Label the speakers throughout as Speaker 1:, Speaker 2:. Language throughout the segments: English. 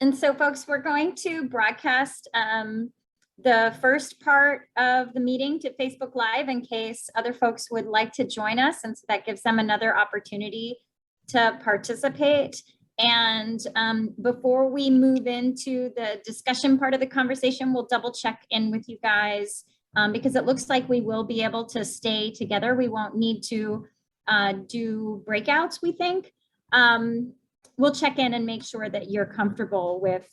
Speaker 1: And so folks, we're going to broadcast the first part of the meeting to Facebook Live in case other folks would like to join us. And so that gives them another opportunity to participate. And before we move into the discussion part of the conversation, we'll double check in with you guys because it looks like we will be able to stay together. We won't need to do breakouts, we think. We'll check in and make sure that you're comfortable with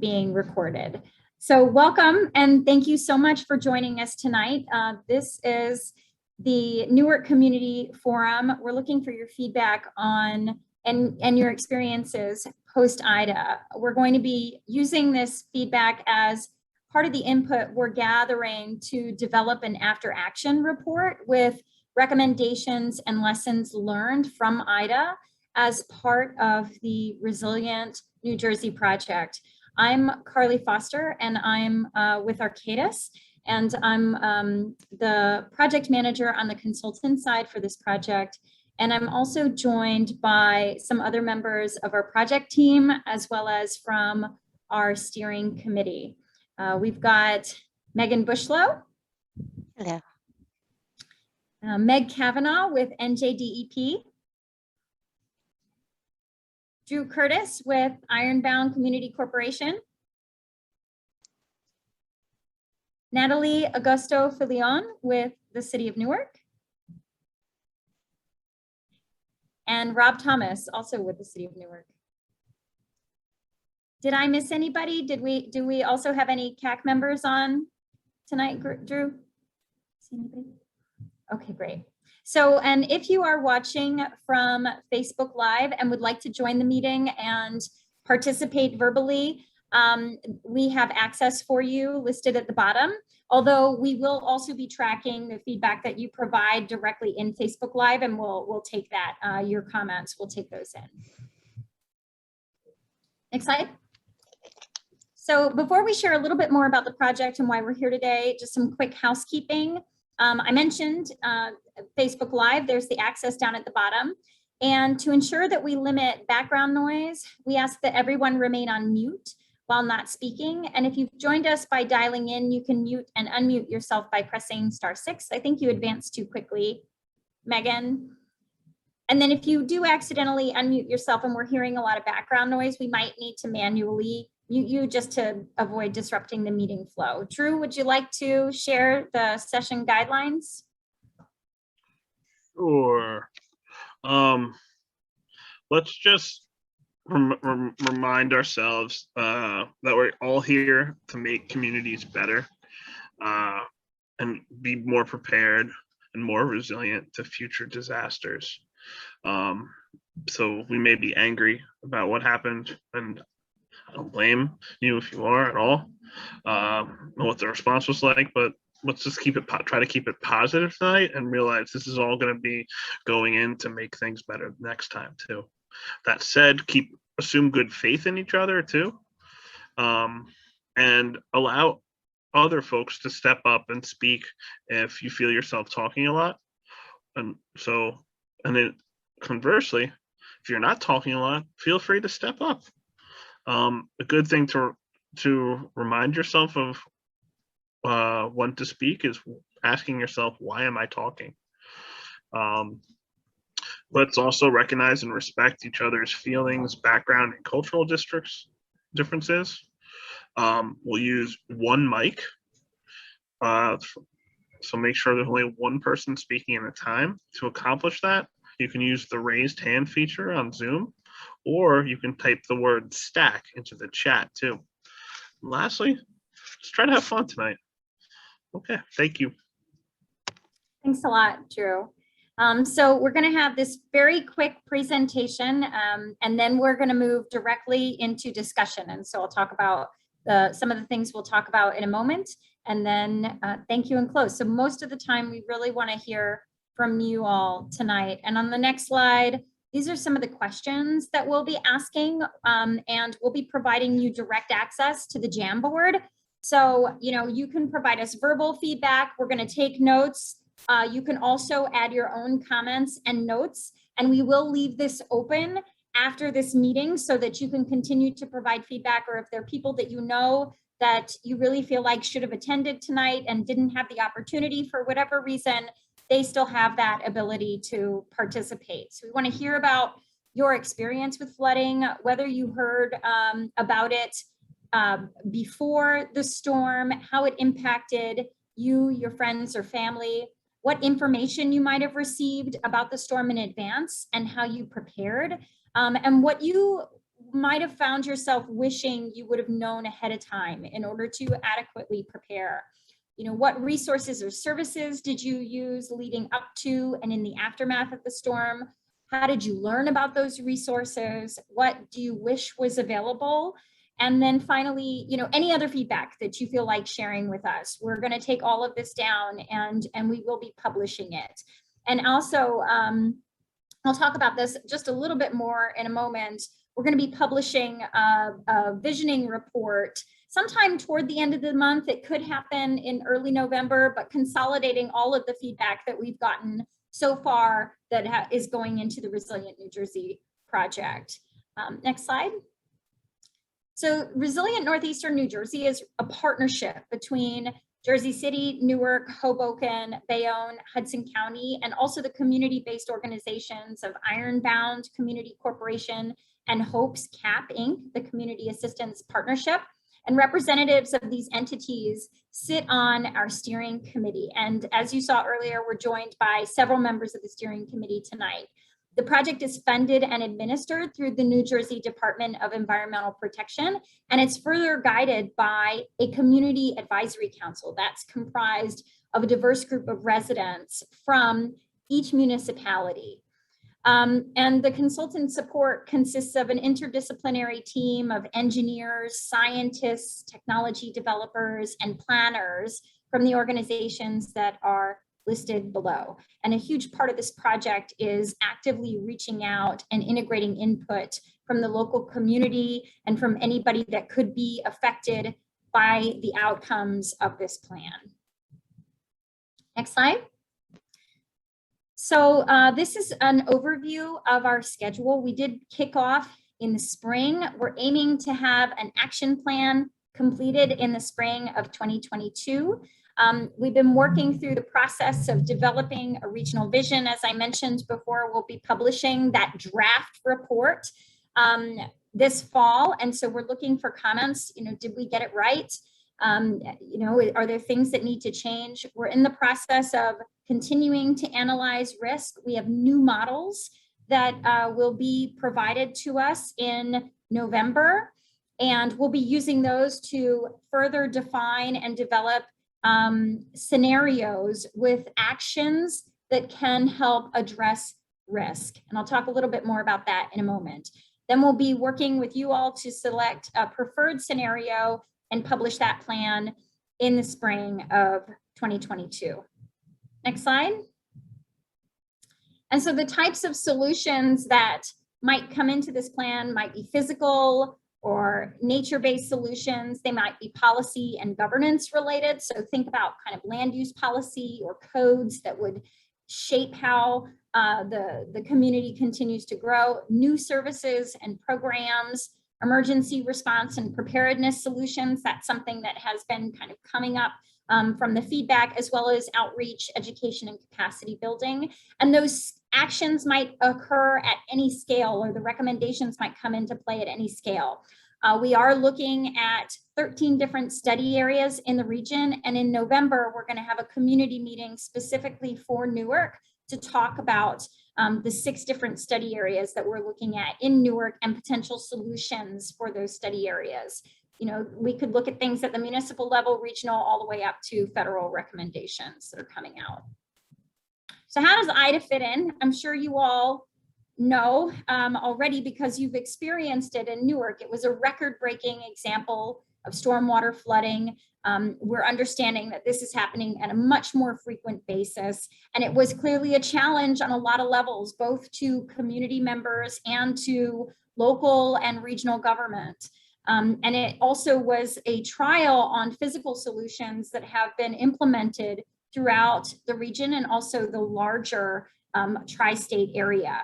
Speaker 1: being recorded. So welcome and thank you so much for joining us tonight. This is the Newark Community Forum. We're looking for your feedback on and your experiences post-Ida. We're going to be using this feedback as part of the input we're gathering to develop an after action report with recommendations and lessons learned from Ida as part of the Resilient New Jersey project. I'm Carly Foster and I'm with Arcadis, and I'm the project manager on the consultant side for this project. And I'm also joined by some other members of our project team, as well as from our steering committee. We've got Megan Bushlow.
Speaker 2: Hello.
Speaker 1: Meg Kavanaugh with NJDEP. Drew Curtis with Ironbound Community Corporation. Natalie Augusto Filion with the City of Newark. And Rob Thomas, also with the City of Newark. Did I miss anybody? Do we also have any CAC members on tonight, Drew? See anybody? Okay, great. So, and if you are watching from Facebook Live and would like to join the meeting and participate verbally, we have access for you listed at the bottom, although we will also be tracking the feedback that you provide directly in Facebook Live, and we'll take that, your comments, we'll take those in. Next slide. So before we share a little bit more about the project and why we're here today, just some quick housekeeping. I mentioned Facebook Live, there's the access down at the bottom. And to ensure that we limit background noise, we ask that everyone remain on mute while not speaking. And if you've joined us by dialing in, you can mute and unmute yourself by pressing *6. I think you advanced too quickly, Megan. And then if you do accidentally unmute yourself and we're hearing a lot of background noise, we might need to manually mute you just to avoid disrupting the meeting flow. Drew, would you like to share the session guidelines?
Speaker 3: Sure. Let's just remind ourselves that we're all here to make communities better and be more prepared and more resilient to future disasters. So we may be angry about what happened, and I don't blame you if you are at all. I don't know what the response was like, but let's just try to keep it positive tonight and realize this is all going to be going in to make things better next time too. That said, assume good faith in each other too, and allow other folks to step up and speak if you feel yourself talking a lot. And then conversely, if you're not talking a lot, feel free to step up. A good thing to remind yourself of when to speak is asking yourself, why am I talking? Let's also recognize and respect each other's feelings, background, and cultural differences. We'll use one mic. So make sure there's only one person speaking at a time. To accomplish that, you can use the raised hand feature on Zoom, or you can type the word stack into the chat too. And lastly, just try to have fun tonight. Okay, thank you.
Speaker 1: Thanks a lot, Drew. So we're going to have this very quick presentation, and then we're going to move directly into discussion. And so I'll talk about some of the things we'll talk about in a moment, and then thank you and close. So most of the time, we really want to hear from you all tonight. And on the next slide, these are some of the questions that we'll be asking, and we'll be providing you direct access to the Jamboard. So, you can provide us verbal feedback. We're going to take notes. You can also add your own comments and notes, and we will leave this open after this meeting so that you can continue to provide feedback, or if there are people that you know that you really feel like should have attended tonight and didn't have the opportunity for whatever reason, they still have that ability to participate. So we want to hear about your experience with flooding, whether you heard about it before the storm, how it impacted you, your friends or family, what information you might have received about the storm in advance and how you prepared, and what you might have found yourself wishing you would have known ahead of time in order to adequately prepare. You know, what resources or services did you use leading up to and in the aftermath of the storm? How did you learn about those resources? What do you wish was available? And then finally, you know, any other feedback that you feel like sharing with us. We're going to take all of this down and we will be publishing it. And also, I'll talk about this just a little bit more in a moment. We're going to be publishing a visioning report sometime toward the end of the month. It could happen in early November, but consolidating all of the feedback that we've gotten so far that is going into the Resilient New Jersey project. Next slide. So Resilient Northeastern New Jersey is a partnership between Jersey City, Newark, Hoboken, Bayonne, Hudson County, and also the community-based organizations of Ironbound Community Corporation and HOPE's CAP Inc., the Community Assistance Partnership. And representatives of these entities sit on our steering committee. And as you saw earlier, we're joined by several members of the steering committee tonight. The project is funded and administered through the New Jersey Department of Environmental Protection, and it's further guided by a community advisory council that's comprised of a diverse group of residents from each municipality. And the consultant support consists of an interdisciplinary team of engineers, scientists, technology developers, and planners from the organizations that are listed below. And a huge part of this project is actively reaching out and integrating input from the local community and from anybody that could be affected by the outcomes of this plan. Next slide. So this is an overview of our schedule. We did kick off in the spring. We're aiming to have an action plan completed in the spring of 2022. We've been working through the process of developing a regional vision. As I mentioned before, we'll be publishing that draft report this fall. And so we're looking for comments. You know, did we get it right? You know, are there things that need to change? We're in the process of continuing to analyze risk. We have new models that will be provided to us in November, and we'll be using those to further define and develop scenarios with actions that can help address risk. And I'll talk a little bit more about that in a moment. Then we'll be working with you all to select a preferred scenario and publish that plan in the spring of 2022. Next slide. And so the types of solutions that might come into this plan might be physical or nature-based solutions. They might be policy and governance related. So think about kind of land use policy or codes that would shape how the community continues to grow. New services and programs, emergency response and preparedness solutions. That's something that has been kind of coming up from the feedback, as well as outreach, education, and capacity building. And those actions might occur at any scale, or the recommendations might come into play at any scale. We are looking at 13 different study areas in the region. And in November, we're going to have a community meeting specifically for Newark to talk about the 6 different study areas that we're looking at in Newark and potential solutions for those study areas. You know, we could look at things at the municipal level, regional, all the way up to federal recommendations that are coming out. So how does IDA fit in? I'm sure you all know already because you've experienced it in Newark. It was a record-breaking example of stormwater flooding. We're understanding that this is happening at a much more frequent basis. And it was clearly a challenge on a lot of levels, both to community members and to local and regional government. And it also was a trial on physical solutions that have been implemented throughout the region and also the larger tri-state area.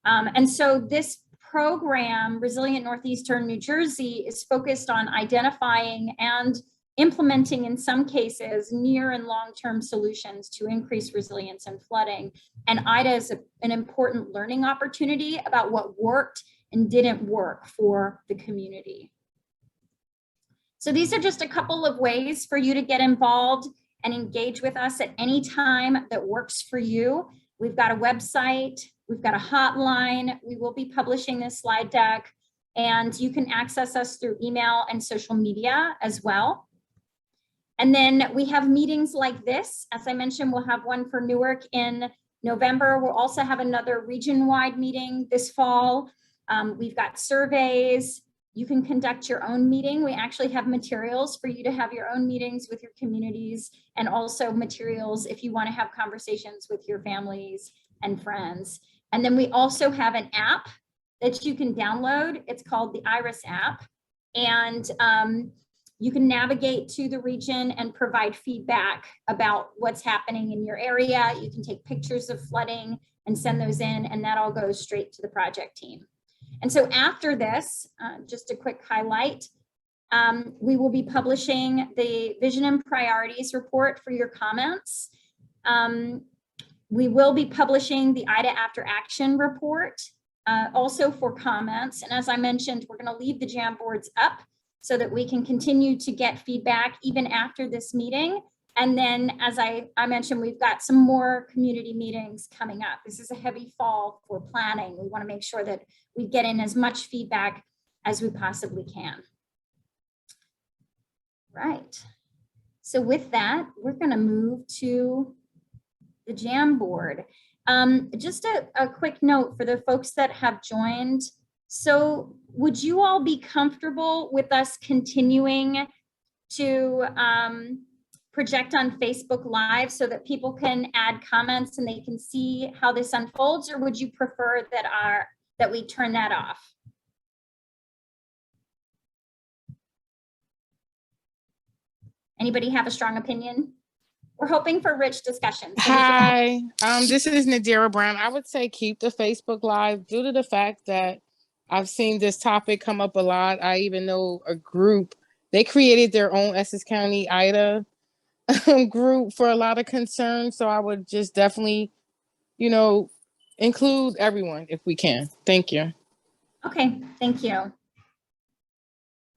Speaker 1: And so this program, Resilient Northeastern New Jersey, is focused on identifying and implementing, in some cases, near and long-term solutions to increase resilience in flooding. And IDA is an important learning opportunity about what worked and didn't work for the community. So these are just a couple of ways for you to get involved and engage with us at any time that works for you. We've got a website, we've got a hotline, we will be publishing this slide deck, and you can access us through email and social media as well. And then we have meetings like this. As I mentioned, we'll have one for Newark in November. We'll also have another region-wide meeting this fall. We've got surveys. You can conduct your own meeting. We actually have materials for you to have your own meetings with your communities, and also materials if you want to have conversations with your families and friends. And then we also have an app that you can download. It's called the IRIS app. And you can navigate to the region and provide feedback about what's happening in your area. You can take pictures of flooding and send those in, and that all goes straight to the project team. And so after this, just a quick highlight, we will be publishing the Vision and Priorities report for your comments. We will be publishing the IDA After Action report also for comments. And as I mentioned, we're going to leave the Jamboards up so that we can continue to get feedback even after this meeting. And then, as I mentioned, we've got some more community meetings coming up. This is a heavy fall for planning. We want to make sure that we get in as much feedback as we possibly can. Right. So with that, we're going to move to the Jamboard. Just a quick note for the folks that have joined. So would you all be comfortable with us continuing to project on Facebook Live so that people can add comments and they can see how this unfolds, or would you prefer that we turn that off? Anybody have a strong opinion? We're hoping for rich discussions. So
Speaker 2: Hi, this is Nadira Brown. I would say keep the Facebook Live due to the fact that I've seen this topic come up a lot. I even know a group, they created their own Essex County IDA group for a lot of concerns. So I would just definitely, include everyone if we can. Thank you.
Speaker 1: Okay, thank you.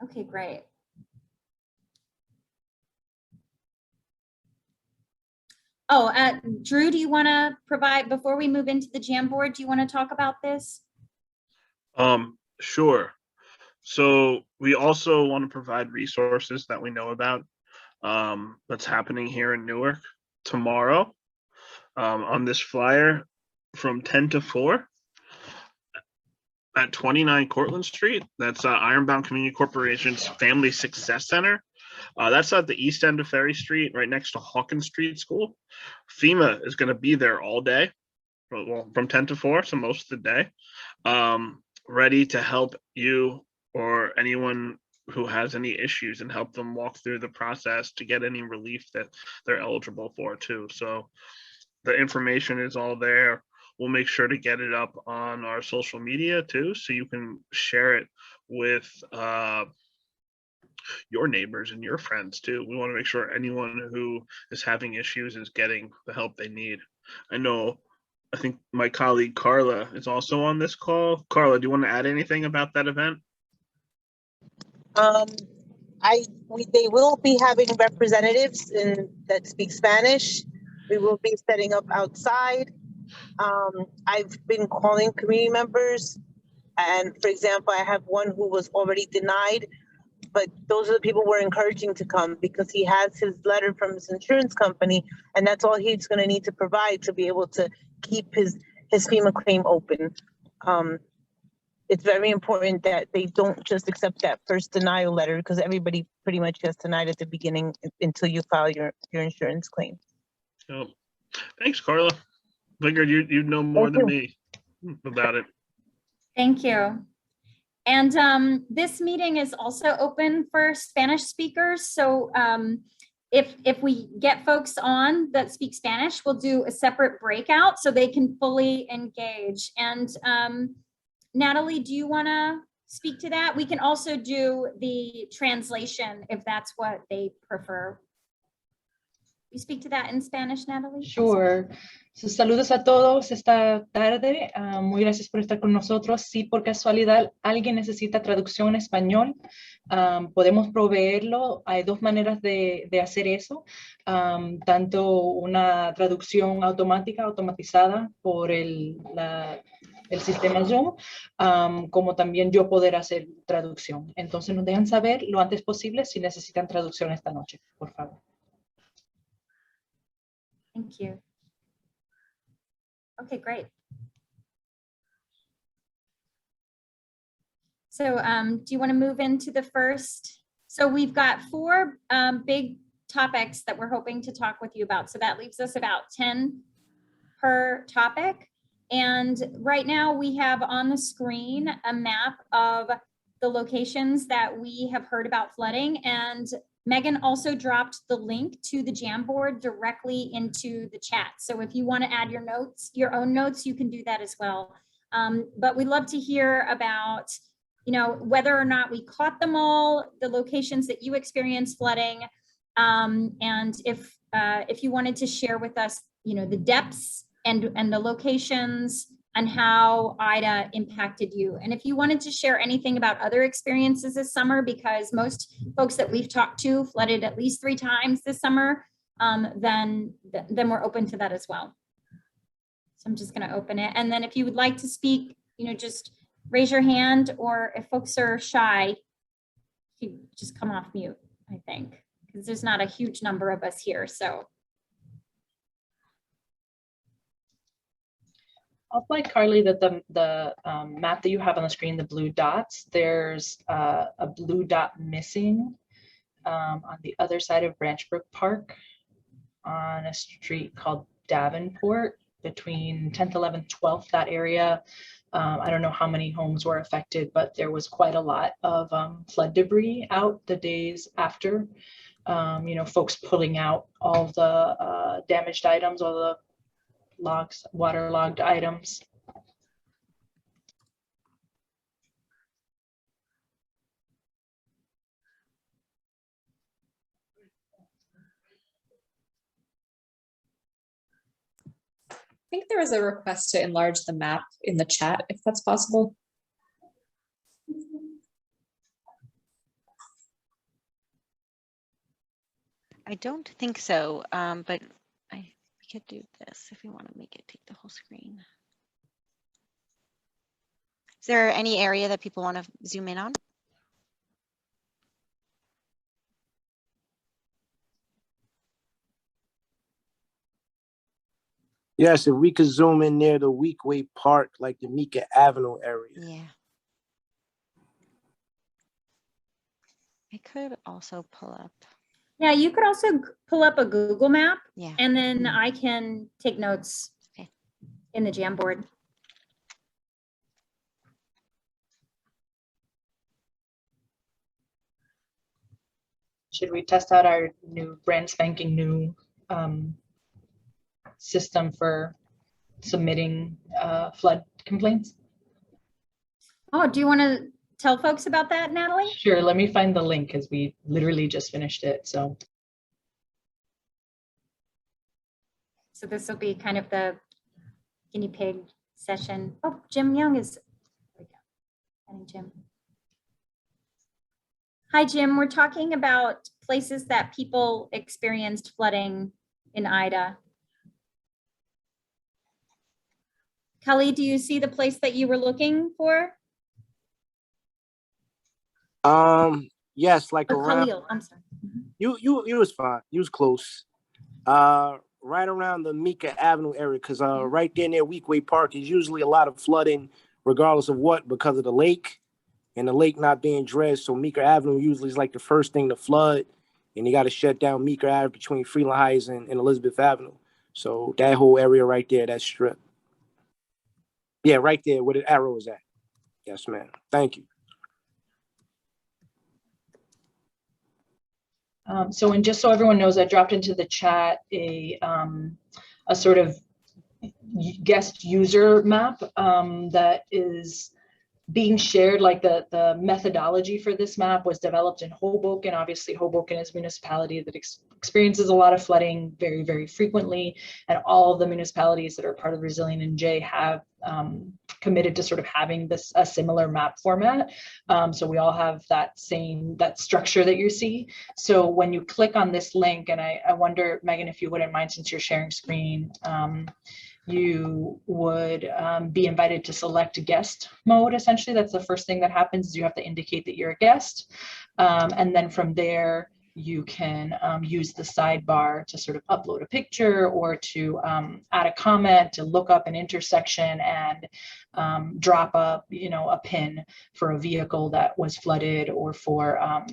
Speaker 1: Okay, great. Oh, Drew, do you want to provide, before we move into the Jamboard, do you want to talk about this?
Speaker 3: Sure. So we also want to provide resources that we know about that's happening here in Newark tomorrow on this flyer from 10 to 4 at 29 Cortlandt Street. That's Ironbound Community Corporation's Family Success Center. That's at the east end of Ferry Street, right next to Hawkins Street School. FEMA is going to be there all day, well, from 10 to 4, so most of the day, ready to help you or anyone who has any issues and help them walk through the process to get any relief that they're eligible for too. So the information is all there. We'll make sure to get it up on our social media too, so you can share it with your neighbors and your friends too. We want to make sure anyone who is having issues is getting the help they need. I think my colleague Carla is also on this call. Carla, do you want to add anything about that event?
Speaker 4: They will be having representatives that speak Spanish. We will be setting up outside. I've been calling community members, and for example, I have one who was already denied, but those are the people we're encouraging to come because he has his letter from his insurance company, and that's all he's going to need to provide to be able to keep his FEMA claim open. It's very important that they don't just accept that first denial letter, because everybody pretty much gets denied at the beginning until you file your insurance claim.
Speaker 3: Oh, thanks, Carla. Figured you'd know more than me about it.
Speaker 1: Thank you. And this meeting is also open for Spanish speakers. So if we get folks on that speak Spanish, we'll do a separate breakout so they can fully engage. And Natalie, do you want to speak to that? We can also do the translation if that's what they prefer. You speak to that in Spanish, Natalie?
Speaker 5: Sure. So, saludos a todos esta tarde. Muy gracias por estar con nosotros. Si por casualidad alguien necesita traducción en español, podemos proveerlo. Hay dos maneras de hacer eso. Tanto una traducción automatizada por el sistema Zoom, como también yo poder hacer traducción. Entonces nos dejan saber lo antes posible si necesitan traducción esta noche, por favor.
Speaker 1: Thank you. Okay, great. So do you want to move into the first? So we've got 4 big topics that we're hoping to talk with you about. So that leaves us about 10 per topic. And right now we have on the screen a map of the locations that we have heard about flooding. And Megan also dropped the link to the Jamboard directly into the chat. So if you want to add your own notes, you can do that as well. But we'd love to hear about, whether or not we caught them all, the locations that you experienced flooding, and if you wanted to share with us, the depths and the locations and how Ida impacted you. And if you wanted to share anything about other experiences this summer, because most folks that we've talked to flooded at least 3 times this summer, then we're open to that as well. So I'm just gonna open it. And then if you would like to speak, just raise your hand, or if folks are shy, you just come off mute, I think, because there's not a huge number of us here, so.
Speaker 5: I'll flag, Carly, that the map that you have on the screen, the blue dots, there's a blue dot missing on the other side of Branchbrook Park on a street called Davenport between 10th, 11th, 12th, that area. I don't know how many homes were affected, but there was quite a lot of flood debris out the days after. Folks pulling out all the damaged items, all the waterlogged items.
Speaker 6: I think there was a request to enlarge the map in the chat, if that's possible.
Speaker 7: I don't think so, but we could do this if we want to make it take the whole screen. Is there any area that people want to zoom in on?
Speaker 8: Yes, if we could zoom in near the Weekway Park, like the Mika Avenue area.
Speaker 7: Yeah. I could also pull up.
Speaker 1: Yeah, you could also pull up a Google map,
Speaker 7: Yeah.
Speaker 1: and then I can take notes in the Jamboard.
Speaker 5: Should we test out our new brand spanking new system for submitting flood complaints?
Speaker 1: Oh, do you want to tell folks about that, Natalie?
Speaker 5: Sure, let me find the link because we literally just finished it. So
Speaker 1: this will be kind of the guinea pig session. Oh, Jim Young is, there we go. Hi, Jim. Hi, Jim. We're talking about places that people experienced flooding in Ida. Kelly, do you see the place that you were looking for?
Speaker 8: Yes, like
Speaker 1: Oh,
Speaker 8: around.
Speaker 1: Khalil, I'm sorry.
Speaker 8: You was fine. You was close. Right around the Mika Avenue area, because right there near Weekway Park is usually a lot of flooding, regardless of what, because of the lake and the lake not being dredged. So Mika Avenue usually is like the first thing to flood, and you got to shut down Mika Avenue between Freeland Heights and Elizabeth Avenue. So that whole area right there, that strip. Yeah, right there where the arrow is at. Yes, ma'am. Thank you.
Speaker 5: So, and just so everyone knows, I dropped into the chat a sort of guest user map that is being shared, like the methodology for this map was developed in Hoboken. Obviously, Hoboken is a municipality that experiences a lot of flooding very, very frequently. And all of the municipalities that are part of Resilient NJ have committed to sort of having a similar map format. So we all have that structure that you see. So when you click on this link, and I wonder, Megan, if you wouldn't mind, since you're sharing screen, you would be invited to select guest mode. Essentially, that's the first thing that happens, is you have to indicate that you're a guest. And then from there, you can use the sidebar to sort of upload a picture, or to add a comment, to look up an intersection and drop up, a pin for a vehicle that was flooded, or for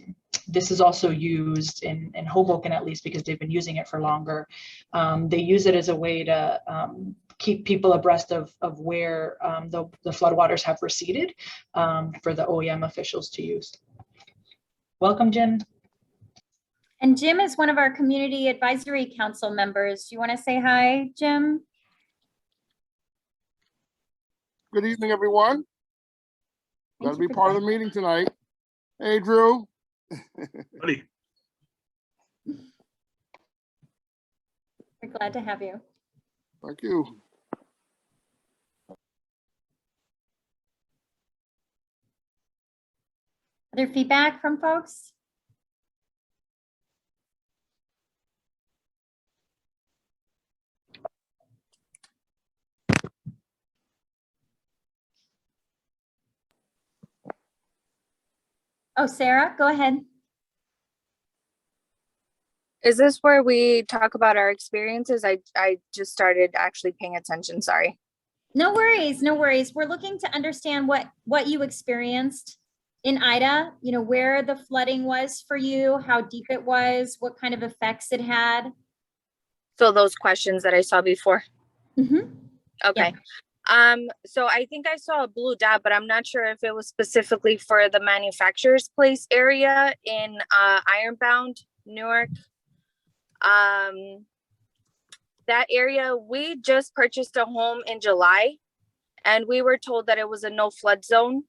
Speaker 5: this is also used in Hoboken, at least because they've been using it for longer. They use it as a way to keep people abreast of where the floodwaters have receded, for the OEM officials to use. Welcome, Jim.
Speaker 1: And Jim is one of our Community Advisory Council members. Do you want to say hi, Jim?
Speaker 9: Good evening, everyone. Got to be part of the meeting tonight. Hey, Drew.
Speaker 3: Buddy.
Speaker 1: We're glad to have you.
Speaker 9: Thank you.
Speaker 1: Other feedback from folks? Oh, Sarah, go ahead.
Speaker 10: Is this where we talk about our experiences? I just started actually paying attention, sorry.
Speaker 1: No worries, no worries. We're looking to understand what you experienced in Ida, where the flooding was for you, how deep it was, what kind of effects it had.
Speaker 10: So those questions that I saw before.
Speaker 1: Mm-hmm.
Speaker 10: Okay. Yeah. So I think I saw a blue dot, but I'm not sure if it was specifically for the manufacturer's place area in Ironbound, Newark. That area, we just purchased a home in July, and we were told that it was a no flood zone.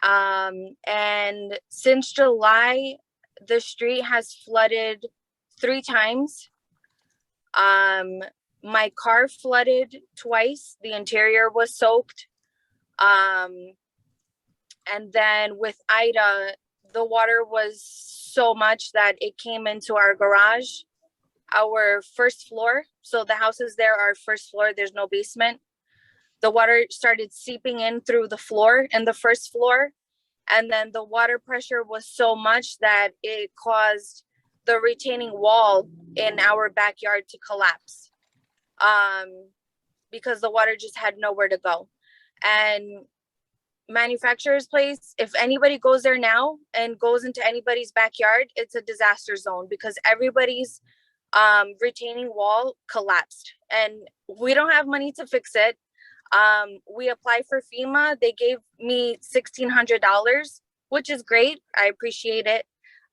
Speaker 10: And since July, the street has flooded 3 times. My car flooded twice. The interior was soaked. And then with Ida, the water was so much that it came into our garage, our first floor. So the houses there are first floor, there's no basement. The water started seeping in through the floor in the first floor. And then the water pressure was so much that it caused the retaining wall in our backyard to collapse. Because the water just had nowhere to go. And manufacturer's place, if anybody goes there now and goes into anybody's backyard, it's a disaster zone, because everybody's retaining wall collapsed, and we don't have money to fix it. We applied for FEMA. They gave me $1,600, which is great. I appreciate it.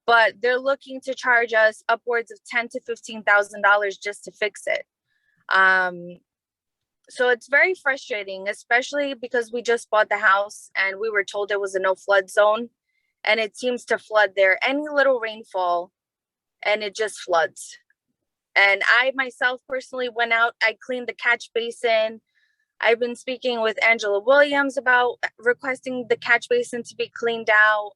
Speaker 10: But they're looking to charge us upwards of $10,000 to $15,000 just to fix it. So it's very frustrating, especially because we just bought the house and we were told it was a no flood zone, and it seems to flood there. Any little rainfall and it just floods. And I myself personally went out, I cleaned the catch basin. I've been speaking with Angela Williams about requesting the catch basin to be cleaned out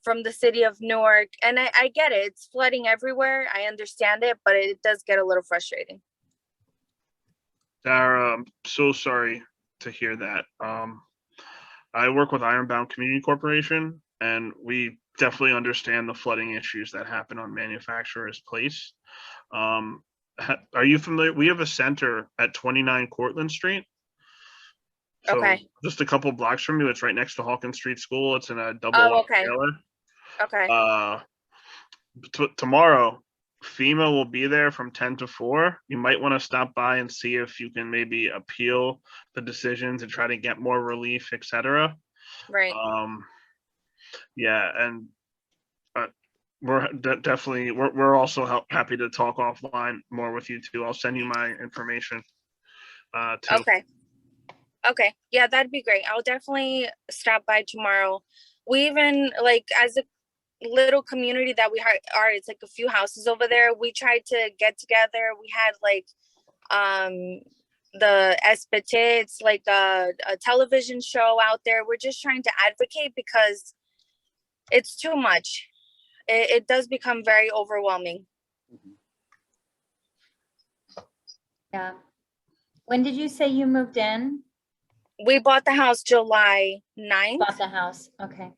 Speaker 10: from the city of Newark. And I get it, it's flooding everywhere. I understand it, but it does get a little frustrating.
Speaker 3: Sarah, I'm so sorry to hear that. I work with Ironbound Community Corporation, and we definitely understand the flooding issues that happen on Manufacturer's Place. Are you familiar? We have a center at 29 Cortlandt Street. So
Speaker 10: Okay.
Speaker 3: Just a couple blocks from you. It's right next to Hawkins Street School. It's in a double trailer.
Speaker 10: Okay.
Speaker 3: Tomorrow, FEMA will be there from 10 to 4. You might want to stop by and see if you can maybe appeal the decisions and try to get more relief, etc.
Speaker 10: Right.
Speaker 3: Yeah, and we're definitely we're also happy to talk offline more with you too. I'll send you my information too.
Speaker 10: Okay. Okay, yeah, that'd be great. I'll definitely stop by tomorrow. We even, like, as a little community that we are, it's like a few houses over there. We tried to get together. We had like the Espetits, like a television show out there. We're just trying to advocate because it's too much. It does become very overwhelming.
Speaker 1: Yeah. When did you say you moved in?
Speaker 10: We bought the house July 9th.
Speaker 1: Bought the house, okay.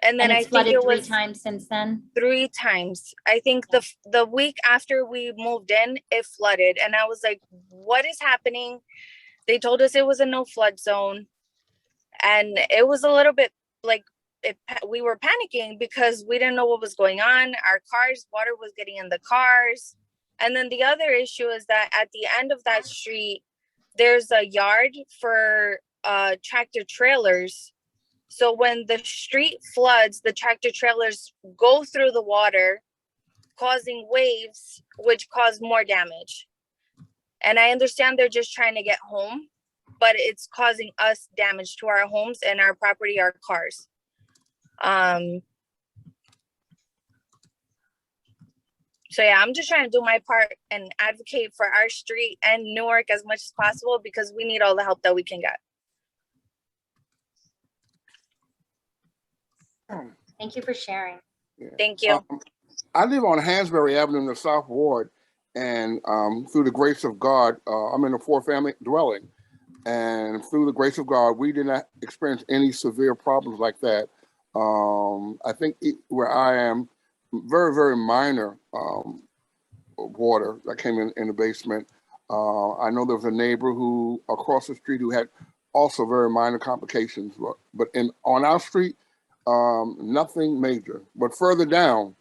Speaker 10: And then
Speaker 1: And
Speaker 10: I
Speaker 1: it's
Speaker 10: think
Speaker 1: flooded
Speaker 10: it
Speaker 1: three
Speaker 10: was
Speaker 1: times since then?
Speaker 10: 3 times. I think the week after we moved in, it flooded. And I was like, what is happening? They told us it was a no flood zone. And it was a little bit like we were panicking because we didn't know what was going on. Our cars, water was getting in the cars. And then the other issue is that at the end of that street, there's a yard for tractor trailers. So when the street floods, the tractor trailers go through the water, causing waves, which cause more damage. And I understand they're just trying to get home, but it's causing us damage to our homes and our property, our cars. So yeah, I'm just trying to do my part and advocate for our street and Newark as much as possible because we need all the help that we can get.
Speaker 1: Thank you for sharing.
Speaker 9: Yeah.
Speaker 10: Thank you.
Speaker 9: I live on Hansberry Avenue in the South Ward, and through the grace of God, I'm in a 4-family dwelling, and through the grace of God, we did not experience any severe problems like that. I think where I am, very, very minor water that came in the basement. I know there was a neighbor who across the street who had also very minor complications, but on our street, nothing major. But further down,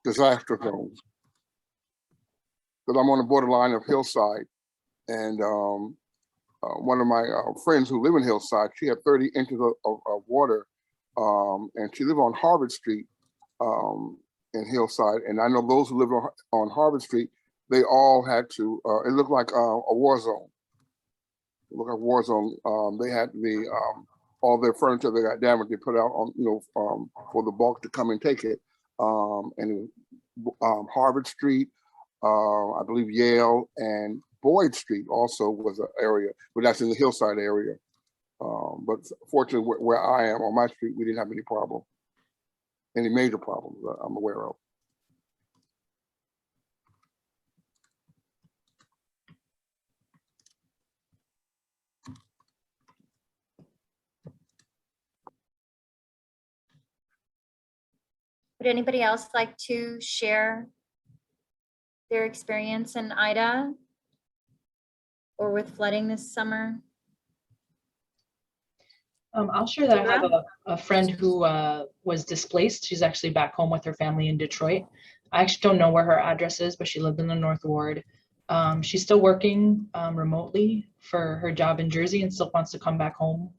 Speaker 9: disaster zones. Because I'm on the borderline of Hillside, and one of my friends who live in Hillside, she had 30 inches of water, and she lived on Harvard Street in Hillside. And I know those who live on Harvard Street, they all had to, it looked like a war zone. It looked like a war zone. They had all their furniture that got damaged, they put out on, for the bulk to come and take it. And Harvard Street, I believe Yale and Boyd Street also was an area, but that's in the Hillside area. But fortunately, where I am on my street, we didn't have any problem, any major problems that I'm aware of.
Speaker 1: Would anybody else like to share their experience in Ida or with flooding this summer?
Speaker 5: I'll share that I have a friend who was displaced. She's actually back home with her family in Detroit. I actually don't know where her address is, but she lived in the North Ward. She's still working remotely for her job in Jersey and still wants to come back home.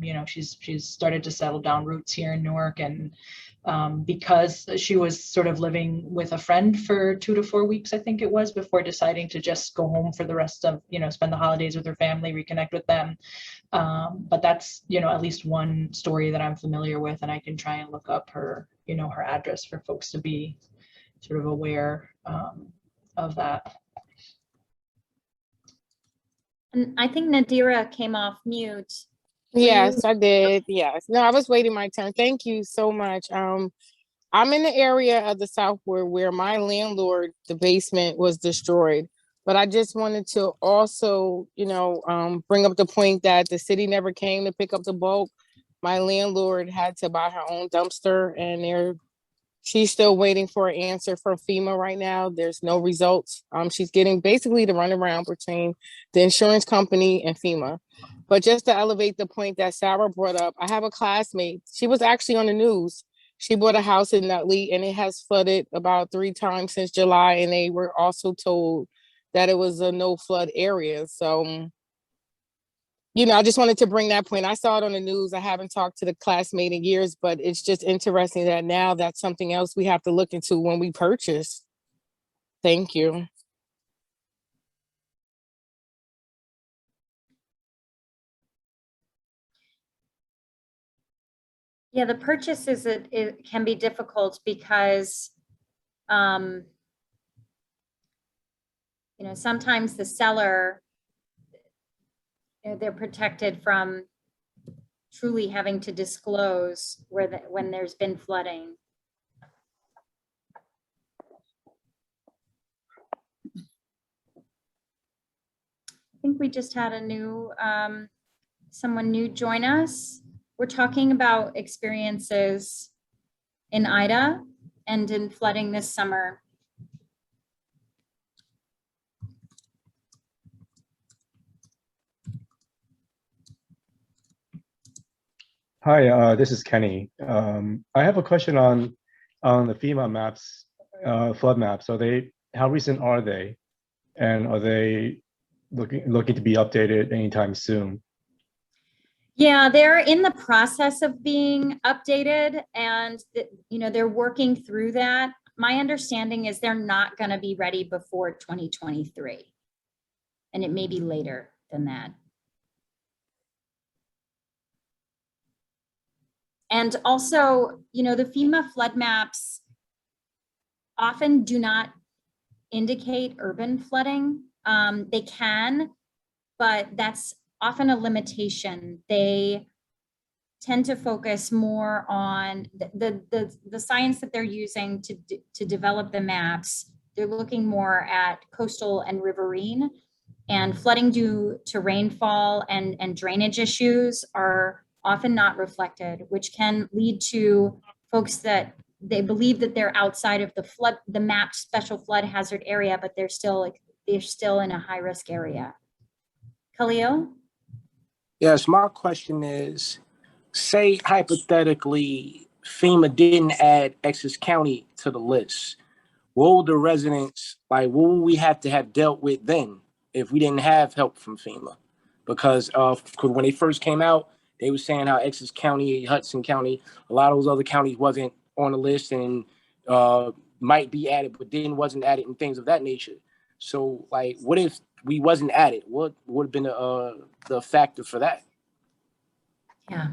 Speaker 5: You know, she's started to settle down roots here in Newark, and because she was sort of living with a friend for 2 to 4 weeks, I think it was, before deciding to just go home for the rest of, you know, spend the holidays with her family, reconnect with them. But that's, you know, at least one story that I'm familiar with, and I can try and look up her, you know, her address for folks to be sort of aware of that.
Speaker 1: And I think Nadira came off mute.
Speaker 2: Yes, I did. Yes. No, I was waiting my turn. Thank you so much. I'm in the area of the South Ward where my landlord, the basement was destroyed. But I just wanted to also, you know, bring up the point that the city never came to pick up the bulk. My landlord had to buy her own dumpster, and she's still waiting for an answer from FEMA right now. There's no results. She's getting basically the runaround between the insurance company and FEMA. But just to elevate the point that Sarah brought up, I have a classmate. She was actually on the news. She bought a house in Nutley, and it has flooded about 3 times since July. And they were also told that it was a no flood area. So, you know, I just wanted to bring that point. I saw it on the news. I haven't talked to the classmate in years, but it's just interesting that now that's something else we have to look into when we purchase. Thank you.
Speaker 1: Yeah, the purchase it can be difficult because, sometimes the seller, they're protected from truly having to disclose when there's been flooding. I think we just had a new, someone new join us. We're talking about experiences in Ida and in flooding this summer.
Speaker 11: Hi, this is Kenny. I have a question on the FEMA maps, flood maps. How recent are they? And are they looking to be updated anytime soon?
Speaker 1: Yeah, they're in the process of being updated, and they're working through that. My understanding is they're not going to be ready before 2023, and it may be later than that. And also, the FEMA flood maps often do not indicate urban flooding. They can, but that's often a limitation. They tend to focus more on the science that they're using to develop the maps. They're looking more at coastal and riverine, and flooding due to rainfall and drainage issues are often not reflected, which can lead to folks that they believe that they're outside of the mapped special flood hazard area, but they're still in a high risk area. Khalil?
Speaker 8: Yes, my question is, say hypothetically FEMA didn't add Essex County to the list. What would the residents, what would we have to have dealt with then if we didn't have help from FEMA? Because when they first came out, they were saying how Essex County, Hudson County, a lot of those other counties wasn't on the list and might be added, but then wasn't added and things of that nature. So what if we wasn't added? What would have been the factor for that?
Speaker 1: Yeah,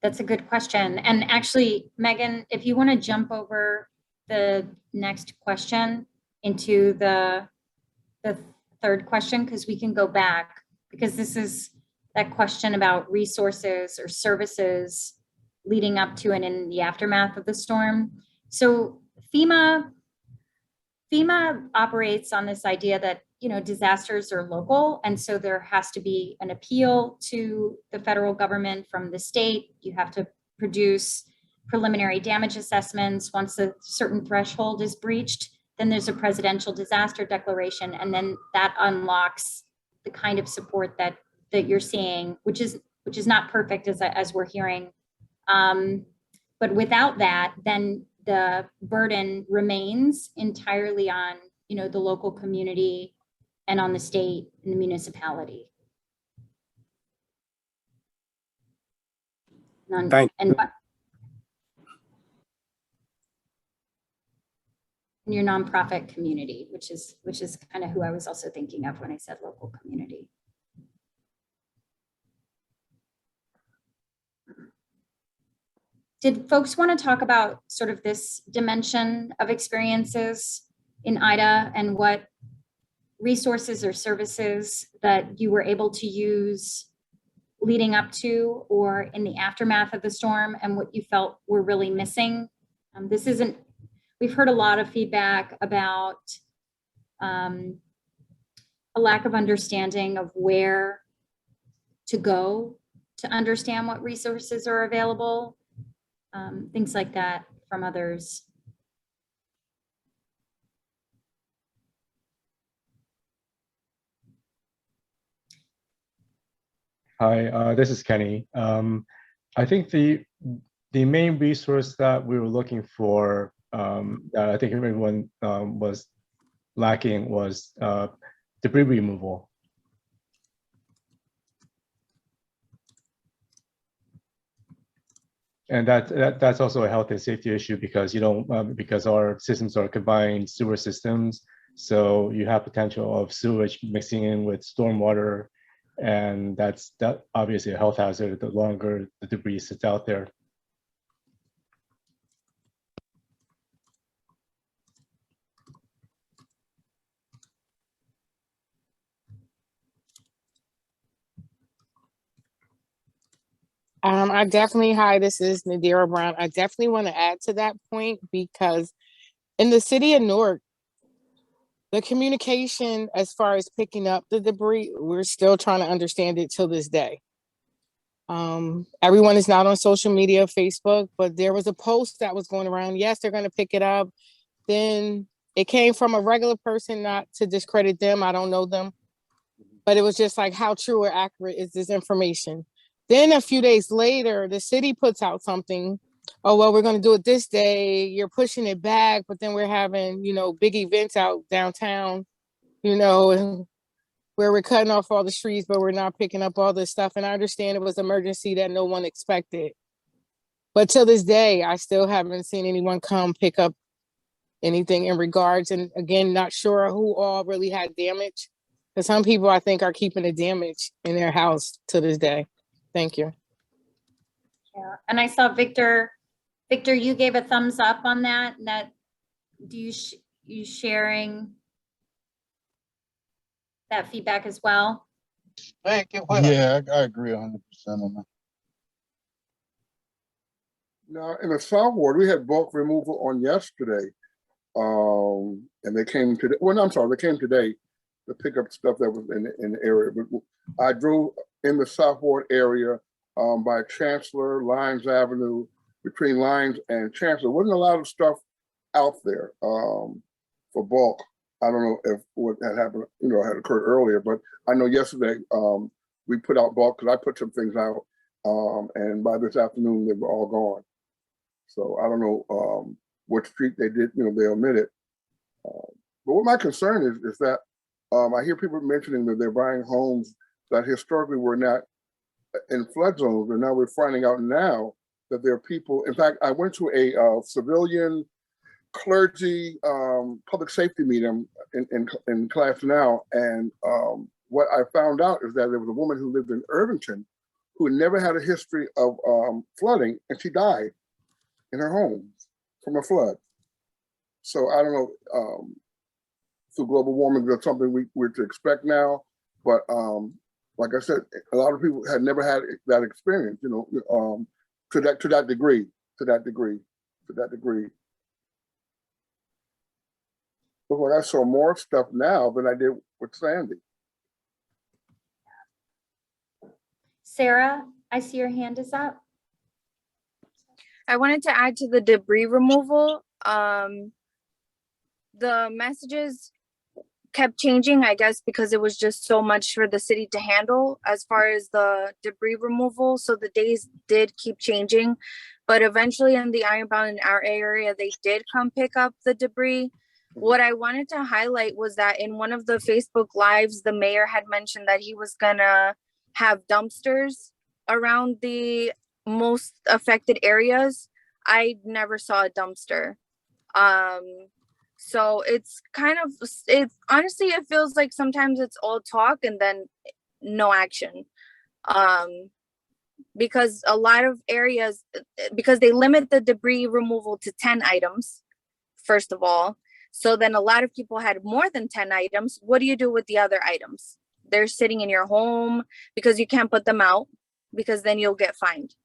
Speaker 1: that's a good question. And actually, Megan, if you want to jump over the next question into the third question, because we can go back, because this is that question about resources or services leading up to and in the aftermath of the storm. So FEMA operates on this idea that disasters are local, and so there has to be an appeal to the federal government from the state. You have to produce preliminary damage assessments. Once a certain threshold is breached, then there's a presidential disaster declaration, and then that unlocks the kind of support that you're seeing, which is not perfect as we're hearing. But without that, then the burden remains entirely on the local community and on the state and the municipality.
Speaker 8: Thank you.
Speaker 1: And your nonprofit community, which is kind of who I was also thinking of when I said local community. Did folks want to talk about sort of this dimension of experiences in Ida and what resources or services that you were able to use leading up to or in the aftermath of the storm, and what you felt were really missing? We've heard a lot of feedback about a lack of understanding of where to go to understand what resources are available. Things like that from others.
Speaker 11: Hi, this is Kenny. I think the main resource that we were looking for, that I think everyone was lacking, was debris removal. And that's also a health and safety issue, because because our systems are combined sewer systems, so you have potential of sewage mixing in with stormwater, and that's obviously a health hazard the longer the debris sits out there.
Speaker 2: Hi, this is Nadira Brown. I definitely want to add to that point because in the city of Newark, the communication as far as picking up the debris, we're still trying to understand it till this day. Everyone is not on social media, Facebook, but there was a post that was going around. Yes, they're going to pick it up. Then it came from a regular person, not to discredit them. I don't know them, but it was just like, how true or accurate is this information? Then a few days later, the city puts out something. Oh, well, we're going to do it this day. You're pushing it back, but then we're having, big events out downtown, where we're cutting off all the streets, but we're not picking up all this stuff. And I understand it was an emergency that no one expected. But till this day, I still haven't seen anyone come pick up anything in regards. And again, not sure who all really had damage. Because some people, I think, are keeping the damage in their house to this day. Thank you.
Speaker 1: Yeah, and I saw Victor, you gave a thumbs up on that. Do you sharing that feedback as well?
Speaker 12: Yeah, I agree 100% on that.
Speaker 9: Now, in the South Ward, we had bulk removal on yesterday. And they came today. Well, I'm sorry, they came today to pick up stuff that was in the area. But I drove in the South Ward area by Chancellor, Lyons Avenue, between Lyons and Chancellor. Wasn't a lot of stuff out there for bulk. I don't know if what had happened, had occurred earlier, but I know yesterday we put out bulk because I put some things out, and by this afternoon they were all gone. So I don't know what street they did, they omitted. But what my concern is that I hear people mentioning that they're buying homes that historically were not in flood zones, and now we're finding out now that there are people. In fact, I went to a civilian clergy public safety meeting in class now, and what I found out is that there was a woman who lived in Irvington who never had a history of flooding, and she died in her home from a flood. So I don't know, through global warming, that's something we're to expect now. But like I said, a lot of people had never had that experience, to that degree. But when I saw more stuff now than I did with Sandy.
Speaker 1: Sarah, I see your hand is up.
Speaker 10: I wanted to add to the debris removal. The messages kept changing, I guess, because it was just so much for the city to handle as far as the debris removal. So the days did keep changing, but eventually in the Ironbound in our area, they did come pick up the debris. What I wanted to highlight was that in one of the Facebook Lives, the mayor had mentioned that he was gonna have dumpsters around the most affected areas. I never saw a dumpster. So it's honestly, it feels like sometimes it's all talk and then no action. Because a lot of areas, because they limit the debris removal to 10 items, first of all. So then a lot of people had more than 10 items. What do you do with the other items? They're sitting in your home because you can't put them out because then you'll get fined.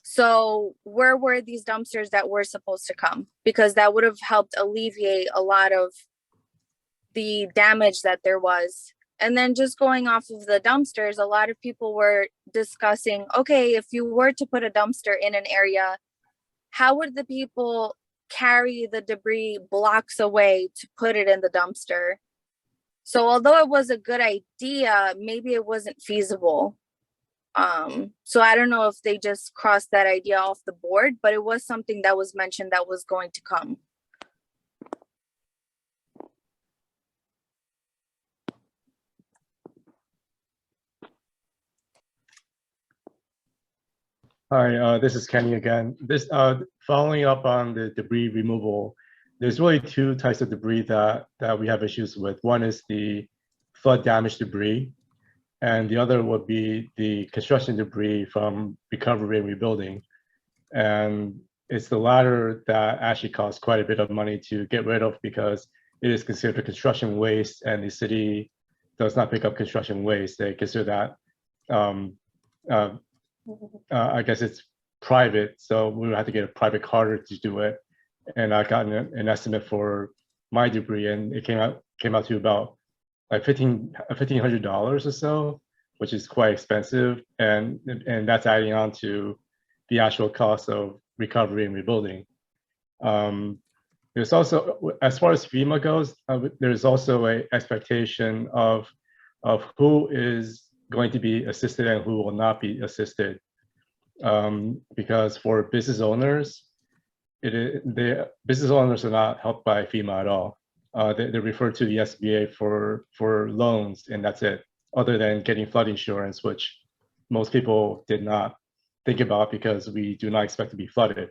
Speaker 10: So where were these dumpsters that were supposed to come? Because that would have helped alleviate a lot of the damage that there was. And then just going off of the dumpsters, a lot of people were discussing, okay, if you were to put a dumpster in an area, how would the people carry the debris blocks away to put it in the dumpster? So although it was a good idea, maybe it wasn't feasible. So I don't know if they just crossed that idea off the board, but it was something that was mentioned that was going to come.
Speaker 11: Hi, this is Kenny again. Following up on the debris removal, there's really two types of debris that we have issues with. One is the flood damage debris, and the other would be the construction debris from recovery and rebuilding. And it's the latter that actually costs quite a bit of money to get rid of because it is considered construction waste, and the city does not pick up construction waste. They consider that I guess it's private, so we would have to get a private carder to do it. And I got an estimate for my debris, and it came out to about like $1,500 or so, which is quite expensive, and that's adding on to the actual cost of recovery and rebuilding. There's also, as far as FEMA goes, there's also an expectation of who is going to be assisted and who will not be assisted. Because for business owners, the business owners are not helped by FEMA at all. They refer to the SBA for loans, and that's it, other than getting flood insurance, which most people did not think about because we do not expect to be flooded.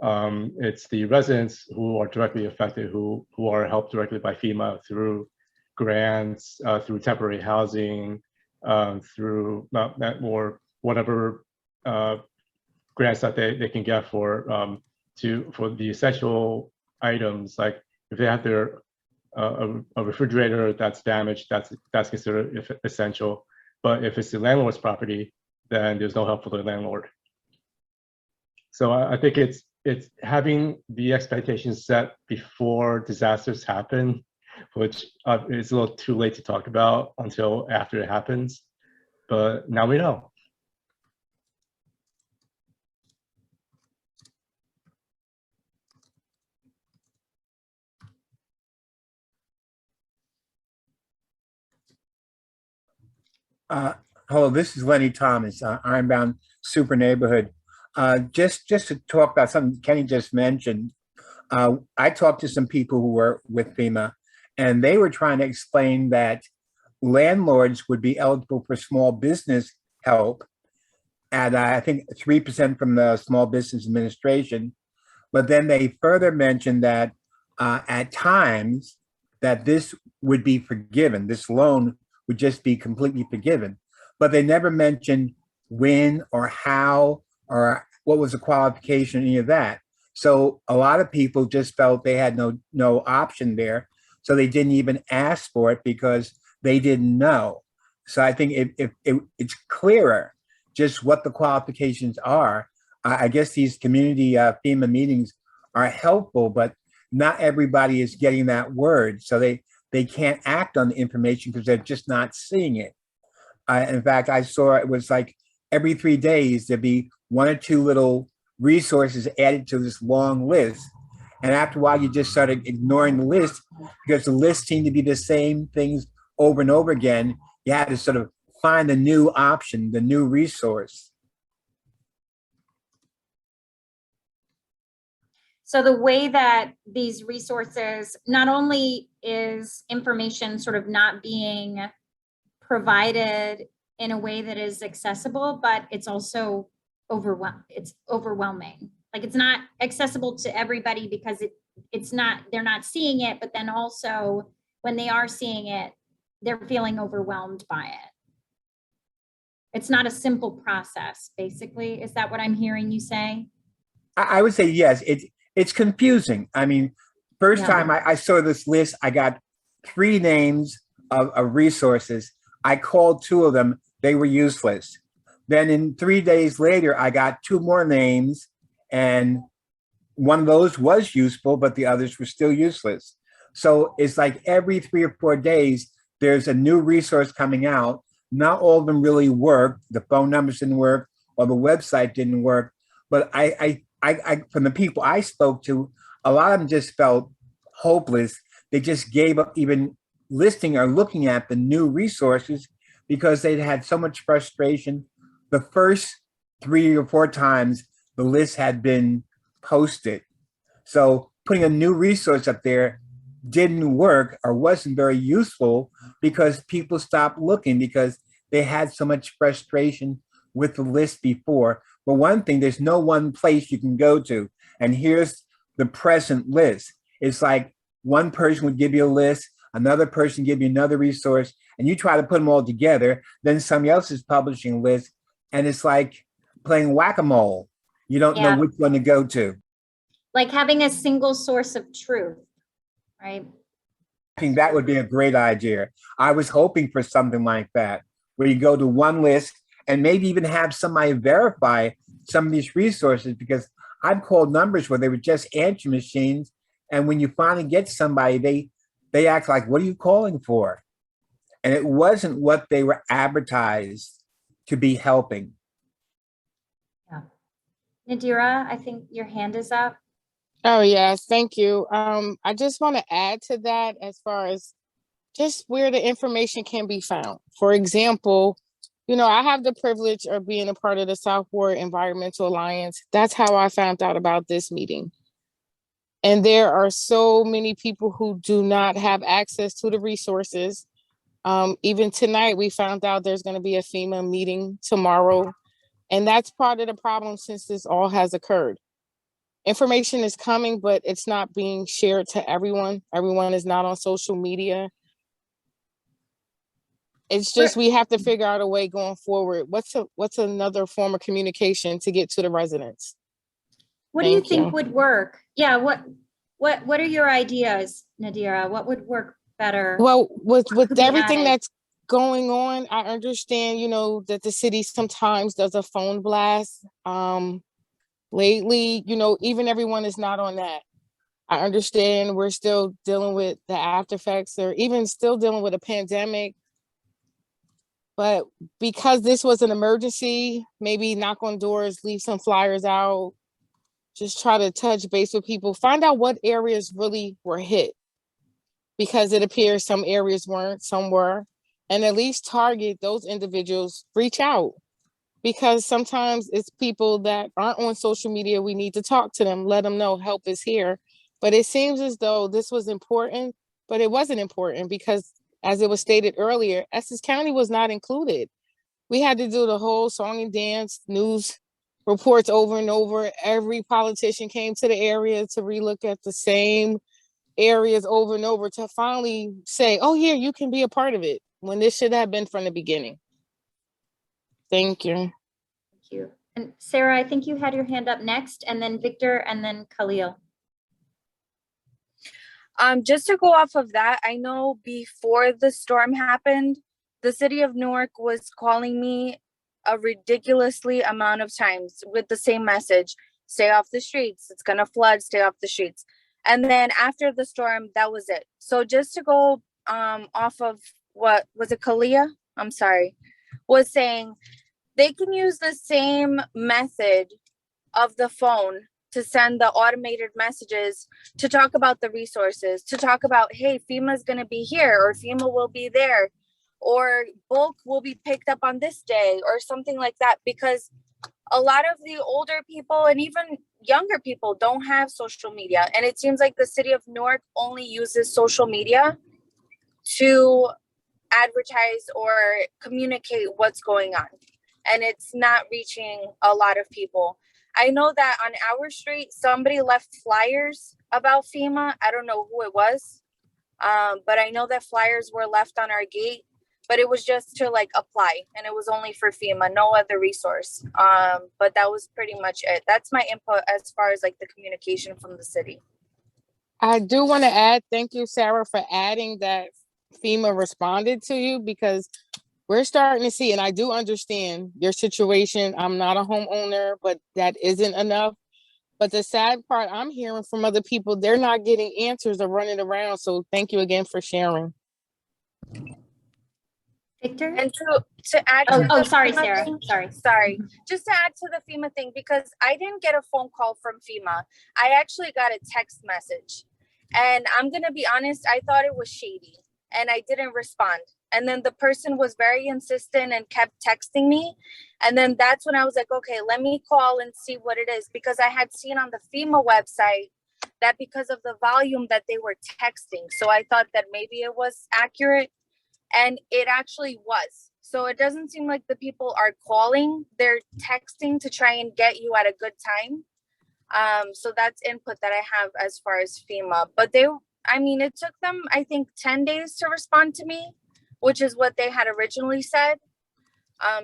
Speaker 11: It's the residents who are directly affected who are helped directly by FEMA through grants, through temporary housing, through or whatever grants that they can get for the essential items. Like if they have a refrigerator that's damaged, that's considered essential. But if it's the landlord's property, then there's no help for the landlord. So I think it's having the expectations set before disasters happen, which is a little too late to talk about until after it happens. But now we know.
Speaker 13: Hello, this is Lenny Thomas, Ironbound Super Neighborhood. Just to talk about something Kenny just mentioned, I talked to some people who were with FEMA, and they were trying to explain that landlords would be eligible for small business help at, I think, 3% from the Small Business Administration. But then they further mentioned that at times that this would be forgiven, this loan would just be completely forgiven. But they never mentioned when or how or what was the qualification, any of that. So a lot of people just felt they had no option there. So they didn't even ask for it because they didn't know. So I think it's clearer just what the qualifications are. I guess these community FEMA meetings are helpful, but not everybody is getting that word. So they can't act on the information because they're just not seeing it. In fact, I saw it was like every 3 days, there'd be 1 or 2 little resources added to this long list. And after a while, you just started ignoring the list because the list seemed to be the same things over and over again. You had to sort of find the new option, the new resource.
Speaker 1: So the way that these resources, not only is information sort of not being provided in a way that is accessible, but it's also overwhelming. Like it's not accessible to everybody because they're not seeing it, but then also when they are seeing it, they're feeling overwhelmed by it. It's not a simple process, basically. Is that what I'm hearing you say?
Speaker 13: I would say yes. It's confusing. I mean, first time I saw this list, I got 3 names of resources. I called 2 of them. They were useless. Then in 3 days later, I got 2 more names, and one of those was useful, but the others were still useless. So it's like every 3 or 4 days, there's a new resource coming out. Not all of them really work. The phone numbers didn't work, or the website didn't work. But I from the people I spoke to, a lot of them just felt hopeless. They just gave up even listing or looking at the new resources because they'd had so much frustration. The first 3 or 4 times the list had been posted. So putting a new resource up there didn't work or wasn't very useful because people stopped looking because they had so much frustration with the list before. But one thing, there's no one place you can go to. And here's the present list. It's like one person would give you a list, another person give you another resource, and you try to put them all together. Then somebody else is publishing a list, and it's like playing whack-a-mole. You don't know which one to go to.
Speaker 1: Like having a single source of truth, right?
Speaker 13: I think that would be a great idea. I was hoping for something like that, where you go to one list and maybe even have somebody verify some of these resources, because I've called numbers where they were just answer machines. And when you finally get somebody, they act like, what are you calling for? And it wasn't what they were advertised to be helping.
Speaker 1: Yeah. Nadira, I think your hand is up.
Speaker 2: Oh, yes, thank you. I just want to add to that as far as just where the information can be found. For example, you know, I have the privilege of being a part of the South Ward Environmental Alliance. That's how I found out about this meeting. And there are so many people who do not have access to the resources. Even tonight, we found out there's going to be a FEMA meeting tomorrow. And that's part of the problem since this all has occurred. Information is coming, but it's not being shared to everyone. Everyone is not on social media. It's just, we have to figure out a way going forward. What's another form of communication to get to the residents?
Speaker 1: What do you think would work? Yeah, what are your ideas, Nadira? What would work better?
Speaker 2: Well, with everything that's going on, I understand, you know, that the city sometimes does a phone blast. Lately, you know, even everyone is not on that. I understand we're still dealing with the after effects, or even still dealing with a pandemic. But because this was an emergency, maybe knock on doors, leave some flyers out, just try to touch base with people, find out what areas really were hit. Because it appears some areas weren't, some were, and at least target those individuals, reach out. Because sometimes it's people that aren't on social media. We need to talk to them, let them know help is here. But it seems as though this was important, but it wasn't important because, as it was stated earlier, Essex County was not included. We had to do the whole song and dance, news reports over and over. Every politician came to the area to relook at the same areas over and over to finally say, oh yeah, you can be a part of it, when this should have been from the beginning. Thank you.
Speaker 1: Thank you. And Sarah, I think you had your hand up next, and then Victor, and then Khalil.
Speaker 10: Just to go off of that, I know before the storm happened, the city of Newark was calling me a ridiculously amount of times with the same message: stay off the streets, it's gonna flood, stay off the streets. And then after the storm, that was it. So just to go off of what was it, Kalia? I'm sorry, was saying, they can use the same method of the phone to send the automated messages, to talk about the resources, to talk about, hey, FEMA is going to be here, or FEMA will be there, or bulk will be picked up on this day, or something like that. Because a lot of the older people and even younger people don't have social media. And it seems like the city of Newark only uses social media to advertise or communicate what's going on. And it's not reaching a lot of people. I know that on our street, somebody left flyers about FEMA. I don't know who it was, but I know that flyers were left on our gate, but it was just to like apply, and it was only for FEMA, no other resource. But that was pretty much it. That's my input as far as like the communication from the city.
Speaker 2: I do want to add, thank you, Sarah, for adding that FEMA responded to you, because we're starting to see, and I do understand your situation. I'm not a homeowner, but that isn't enough. But the sad part, I'm hearing from other people, they're not getting answers or running around. So thank you again for sharing.
Speaker 10: Victor? And to add
Speaker 1: to sorry, Sarah.
Speaker 10: Thing, sorry. Just to add to the FEMA thing, because I didn't get a phone call from FEMA. I actually got a text message. And I'm going to be honest, I thought it was shady, and I didn't respond. And then the person was very insistent and kept texting me. And then that's when I was like, okay, let me call and see what it is. Because I had seen on the FEMA website that because of the volume that they were texting. So I thought that maybe it was accurate, and it actually was. So it doesn't seem like the people are calling, they're texting to try and get you at a good time. So that's input that I have as far as FEMA. But it took them, I think, 10 days to respond to me, which is what they had originally said.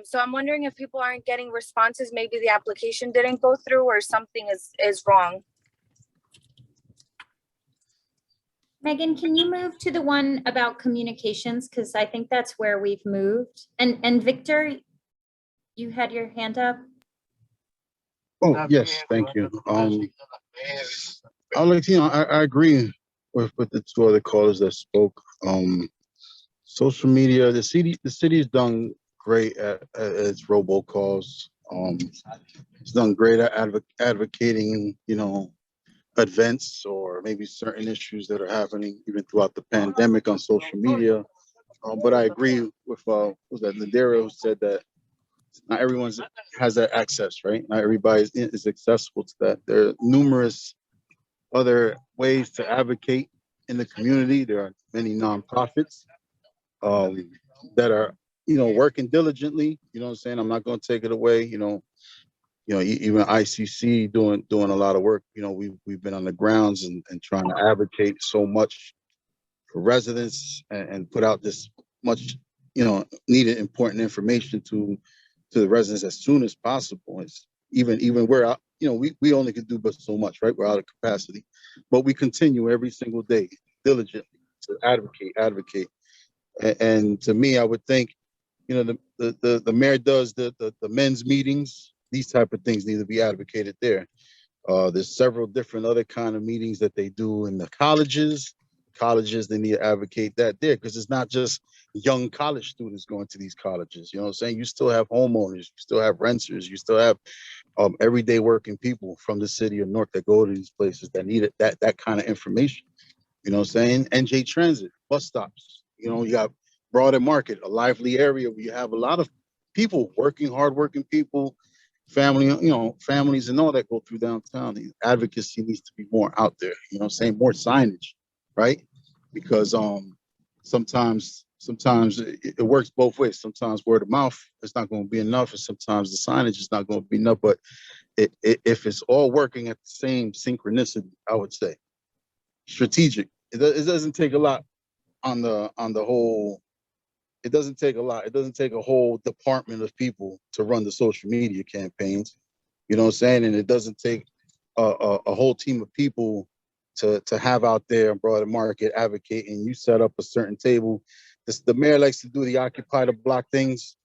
Speaker 10: So I'm wondering if people aren't getting responses, maybe the application didn't go through or something is wrong.
Speaker 1: Megan, can you move to the one about communications? Because I think that's where we've moved. And Victor, You had your hand up.
Speaker 12: Oh, yes, thank you. I'd like to, I agree with the two other callers that spoke. Social media, the city's done great at its robocalls. It's done great at advocating, events or maybe certain issues that are happening even throughout the pandemic on social media. But I agree with was that Nadira, who said that not everyone has that access, right? Not everybody is accessible to that. There are numerous other ways to advocate in the community. There are many nonprofits that are, working diligently. You know what I'm saying? I'm not going to take it away. Even ICC doing a lot of work. We've been on the grounds and trying to advocate so much for residents and put out this much, needed important information to the residents as soon as possible. It's even we're out, we only can do but so much, right? We're out of capacity, but we continue every single day diligently to advocate. And to me, I would think, the mayor does the men's meetings. These type of things need to be advocated there. There's several different other kind of meetings that they do in the colleges. They need to advocate that there, because it's not just young college students going to these colleges. You know what I'm saying? You still have homeowners, you still have renters, you still have everyday working people from the city of Newark that go to these places that need it, that kind of information. You know what I'm saying? NJ Transit, bus stops. You got Broader Market, a lively area where you have a lot of people working, hardworking people, families and all that go through downtown. The advocacy needs to be more out there. You know what I'm saying? More signage, right? Because sometimes it works both ways. Sometimes word of mouth is not going to be enough, and sometimes the signage is not going to be enough. But if it's all working at the same synchronicity, I would say strategic. It doesn't take a lot on the whole. It doesn't take a lot. It doesn't take a whole department of people to run the social media campaigns. You know what I'm saying? And it doesn't take a whole team of people to have out there in Broader Market advocating. You set up a certain table. The mayor likes to do the occupy the block things.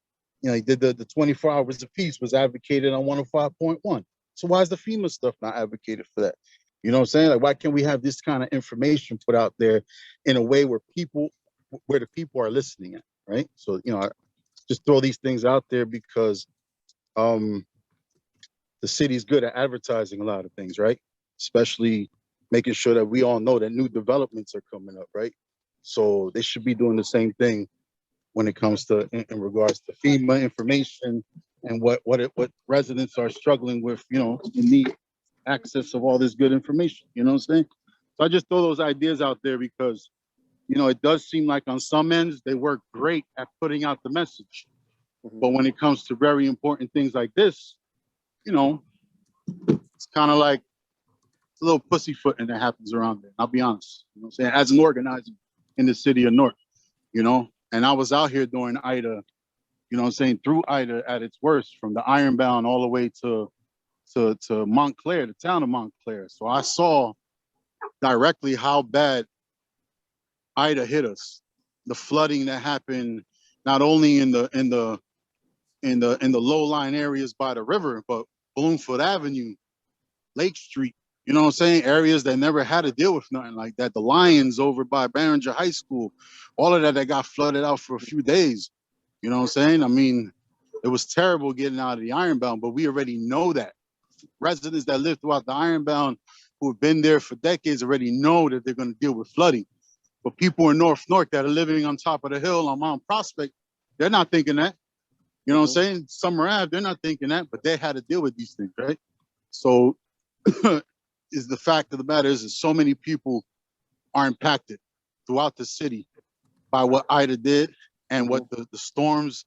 Speaker 12: He did the 24 hours of peace was advocated on 105.1. So why is the FEMA stuff not advocated for that? You know what I'm saying? Like, why can't we have this kind of information put out there in a way where the people are listening at, right? So, I just throw these things out there because the city's good at advertising a lot of things, right? Especially making sure that we all know that new developments are coming up, right? So they should be doing the same thing when it comes to in regards to FEMA information and what residents are struggling with, in need access of all this good information. You know what I'm saying? So I just throw those ideas out there because, it does seem like on some ends they work great at putting out the message. But when it comes to very important things like this, it's kind of like a little pussyfooting that happens around there. I'll be honest. You know what I'm saying? As an organizer in the city of Newark, and I was out here during Ida, through Ida at its worst, from the Ironbound all the way to Montclair, the town of Montclair. So I saw directly how bad Ida hit us. The flooding that happened not only in the low-lying areas by the river, but Bloomfield Avenue, Lake Street, you know what I'm saying? Areas that never had to deal with nothing like that. The Lions over by Barringer High School, all of that got flooded out for a few days. You know what I'm saying? I mean, it was terrible getting out of the Ironbound, but we already know that. Residents that live throughout the Ironbound who have been there for decades already know that they're going to deal with flooding. But people in North Newark that are living on top of the hill on Mount Prospect, they're not thinking that. You know what I'm saying? Summer Ave, they're not thinking that, but they had to deal with these things, right? So is the fact of the matter is that so many people are impacted throughout the city by what Ida did and what the storms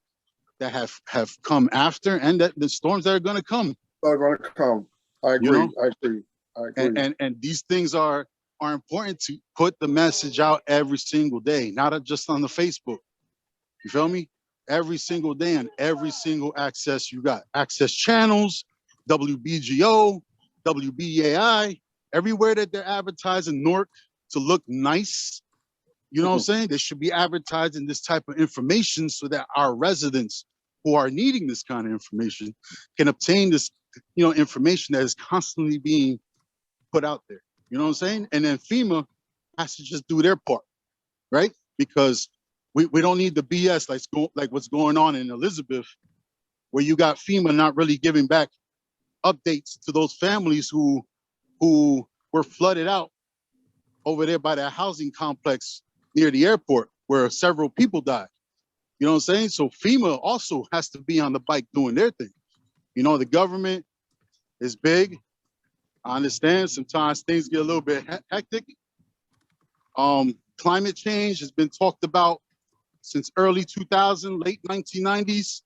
Speaker 12: that have come after, and that the storms that are going to come.
Speaker 9: Are going to come. I agree. I agree.
Speaker 12: And these things are important to put the message out every single day, not just on the Facebook. You feel me? Every single day on every single access you got. Access channels, WBGO, WBAI, everywhere that they're advertising Newark to look nice. You know what I'm saying? They should be advertising this type of information so that our residents who are needing this kind of information can obtain this, information that is constantly being put out there. You know what I'm saying? And then FEMA has to just do their part, right? Because we don't need the BS like what's going on in Elizabeth, where you got FEMA not really giving back updates to those families who were flooded out over there by that housing complex near the airport where several people died. You know what I'm saying? So FEMA also has to be on the bike doing their thing. The government is big. I understand sometimes things get a little bit hectic. Climate change has been talked about since early 2000, late 1990s.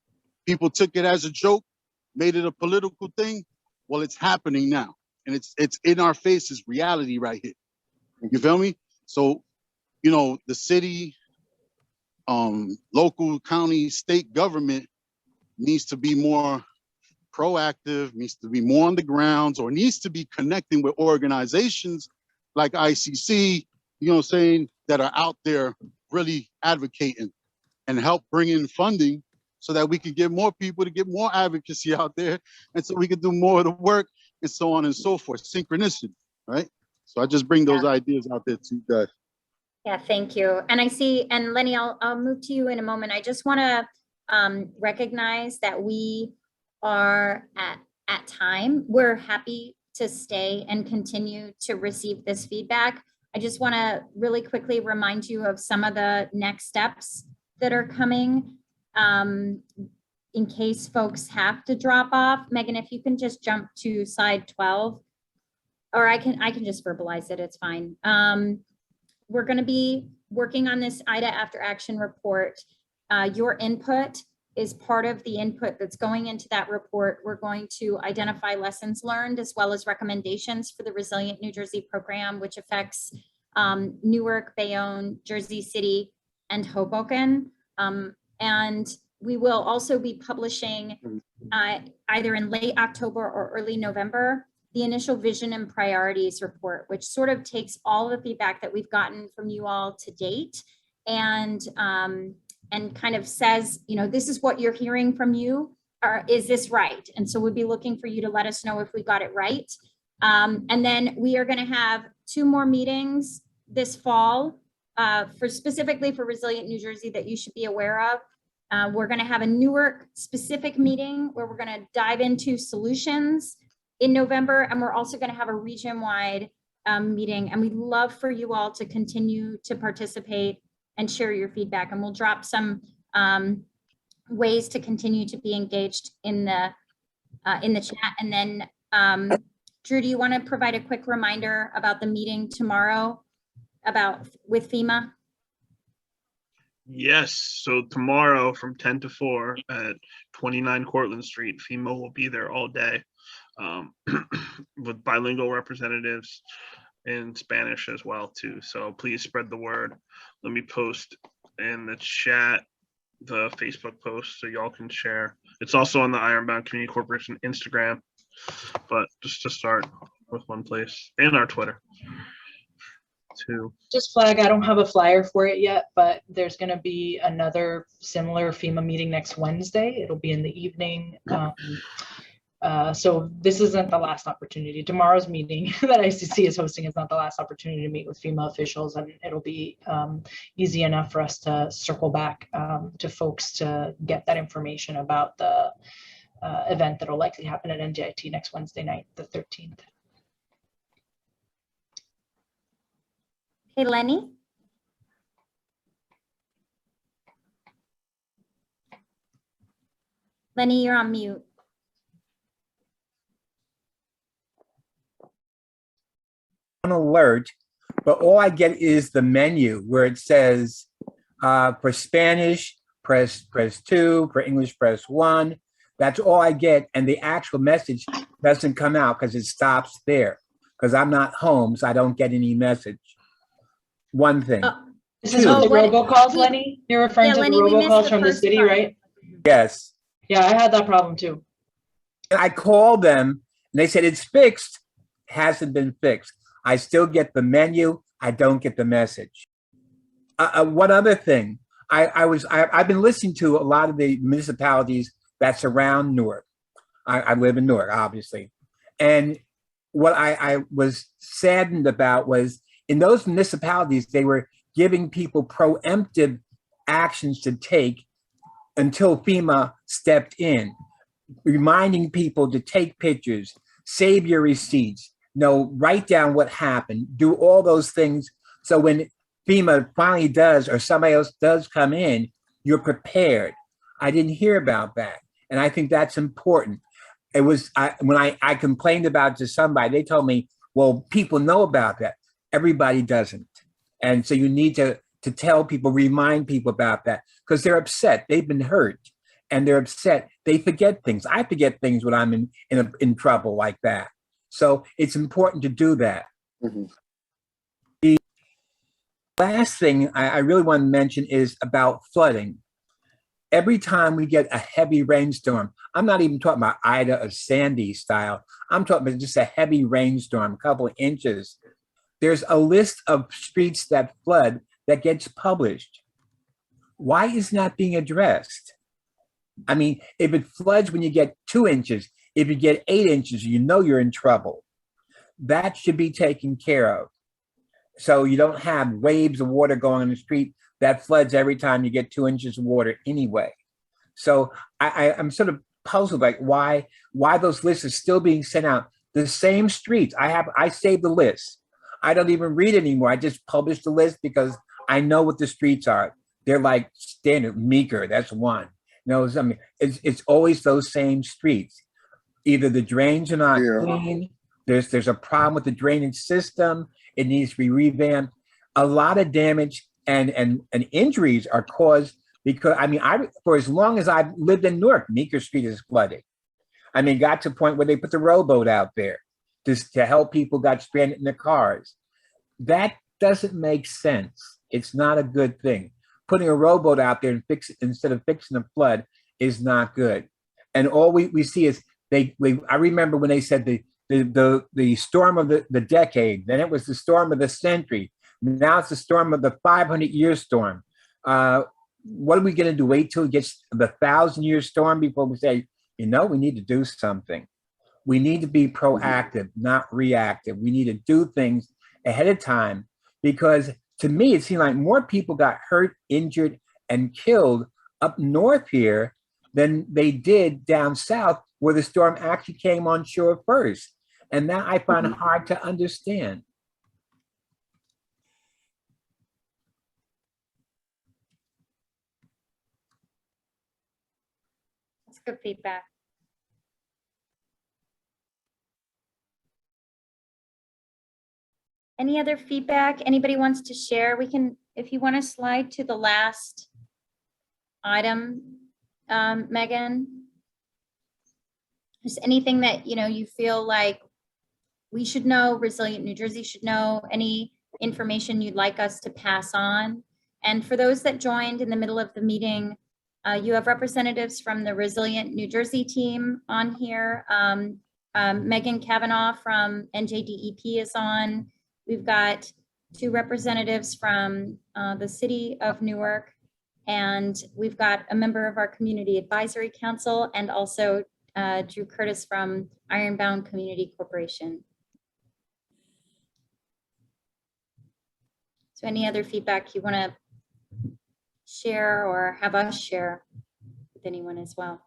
Speaker 12: People took it as a joke, made it a political thing. Well, it's happening now, and it's in our faces, reality right here. You feel me? So, the city, local, county, state government needs to be more proactive, needs to be more on the grounds, or needs to be connecting with organizations like ICC, that are out there really advocating and help bring in funding so that we can get more people to get more advocacy out there, and so we can do more of the work, and so on and so forth. Synchronicity, right? So I just bring those ideas out there to you guys.
Speaker 1: Yeah, thank you. And I see, and Lenny, I'll move to you in a moment. I just want to recognize that we are at time. We're happy to stay and continue to receive this feedback. I just want to really quickly remind you of some of the next steps that are coming in case folks have to drop off. Megan, if you can just jump to slide 12, or I can just verbalize it, it's fine. We're going to be working on this IDA after action report. Your input is part of the input that's going into that report. We're going to identify lessons learned as well as recommendations for the Resilient New Jersey program, which affects Newark, Bayonne, Jersey City, and Hoboken. And we will also be publishing either in late October or early November, the initial vision and priorities report, which sort of takes all the feedback that we've gotten from you all to date and kind of says, this is what you're hearing from you, or is this right? And so we'll be looking for you to let us know if we got it right. And then we are going to have 2 more meetings this fall specifically for Resilient New Jersey that you should be aware of. We're going to have a Newark specific meeting where we're going to dive into solutions in November, and we're also going to have a region-wide meeting, and we'd love for you all to continue to participate and share your feedback, and we'll drop some ways to continue to be engaged in the chat. And then Drew, do you want to provide a quick reminder about the meeting tomorrow with FEMA?
Speaker 3: Yes, so tomorrow from 10 to 4 at 29 Cortlandt Street, FEMA will be there all day with bilingual representatives in Spanish as well too. So please spread the word. Let me post in the chat the Facebook post so y'all can share. It's also on the Ironbound Community Corporation Instagram, but just to start with one place, and our Twitter too.
Speaker 5: Just flag, I don't have a flyer for it yet, but there's going to be another similar FEMA meeting next Wednesday. It'll be in the evening. So this isn't the last opportunity. Tomorrow's meeting that ICC is hosting is not the last opportunity to meet with FEMA officials, and it'll be easy enough for us to circle back to folks to get that information about the event that'll likely happen at NJIT next Wednesday night, the 13th.
Speaker 1: Hey, Lenny. Lenny, you're on mute.
Speaker 13: An alert, but all I get is the menu where it says for Spanish, press 2, for English, press 1. That's all I get, and the actual message doesn't come out because it stops there. Because I'm not home, so I don't get any message. One thing.
Speaker 5: This is with the robocalls, Lenny? You're referring to the robocalls from the city, right?
Speaker 13: Yes.
Speaker 5: Yeah, I had that problem too.
Speaker 13: I called them, and they said it's fixed. Hasn't been fixed. I still get the menu. I don't get the message. One other thing. I've been listening to a lot of the municipalities that surround Newark. I live in Newark, obviously. And what I was saddened about was in those municipalities, they were giving people preemptive actions to take until FEMA stepped in, reminding people to take pictures, save your receipts, write down what happened, do all those things. So when FEMA finally does, or somebody else does come in, you're prepared. I didn't hear about that. And I think that's important. It was when I complained about it to somebody, they told me, well, people know about that. Everybody doesn't. And so you need to tell people, remind people about that, because they're upset. They've been hurt and they're upset. They forget things. I forget things when I'm in trouble like that. So it's important to do that.
Speaker 9: Mm-hmm.
Speaker 13: The last thing I really want to mention is about flooding. Every time we get a heavy rainstorm, I'm not even talking about Ida or Sandy style. I'm talking about just a heavy rainstorm, a couple of inches. There's a list of streets that flood that gets published. Why is not being addressed? I mean, if it floods when you get 2 inches, if you get 8 inches, you know you're in trouble. That should be taken care of. So you don't have waves of water going in the street that floods every time you get 2 inches of water anyway. So I'm sort of puzzled, like why those lists are still being sent out. The same streets, I saved the list. I don't even read anymore. I just publish the list because I know what the streets are. They're like standard. Meeker, that's one. It's always those same streets. Either the drains are not clean, there's a problem with the drainage system, it needs to be revamped. A lot of damage and injuries are caused because, for as long as I've lived in Newark, Meeker Street is flooded. Got to the point where they put the rowboat out there just to help people got stranded in their cars. That doesn't make sense. It's not a good thing. Putting a rowboat out there and instead of fixing a flood is not good. And all we see is I remember when they said the storm of the decade, then it was the storm of the century. Now it's the storm of the 500-year storm. What are we going to do? Wait till it gets the 1,000-year storm before we say, we need to do something. We need to be proactive, not reactive. We need to do things ahead of time, because to me, it seemed like more people got hurt, injured, and killed up north here than they did down south, where the storm actually came on shore first. And that I find hard to understand.
Speaker 1: That's good feedback. Any other feedback anybody wants to share? We can, if you want to slide to the last item, Megan. Just anything that you feel like we should know, Resilient New Jersey should know, any information you'd like us to pass on. And for those that joined in the middle of the meeting, you have representatives from the Resilient New Jersey team on here. Megan Kavanaugh from NJDEP is on. We've got 2 representatives from the city of Newark, and we've got a member of our Community Advisory Council, and also Drew Curtis from Ironbound Community Corporation. So any other feedback you want to share or have us share with anyone as well?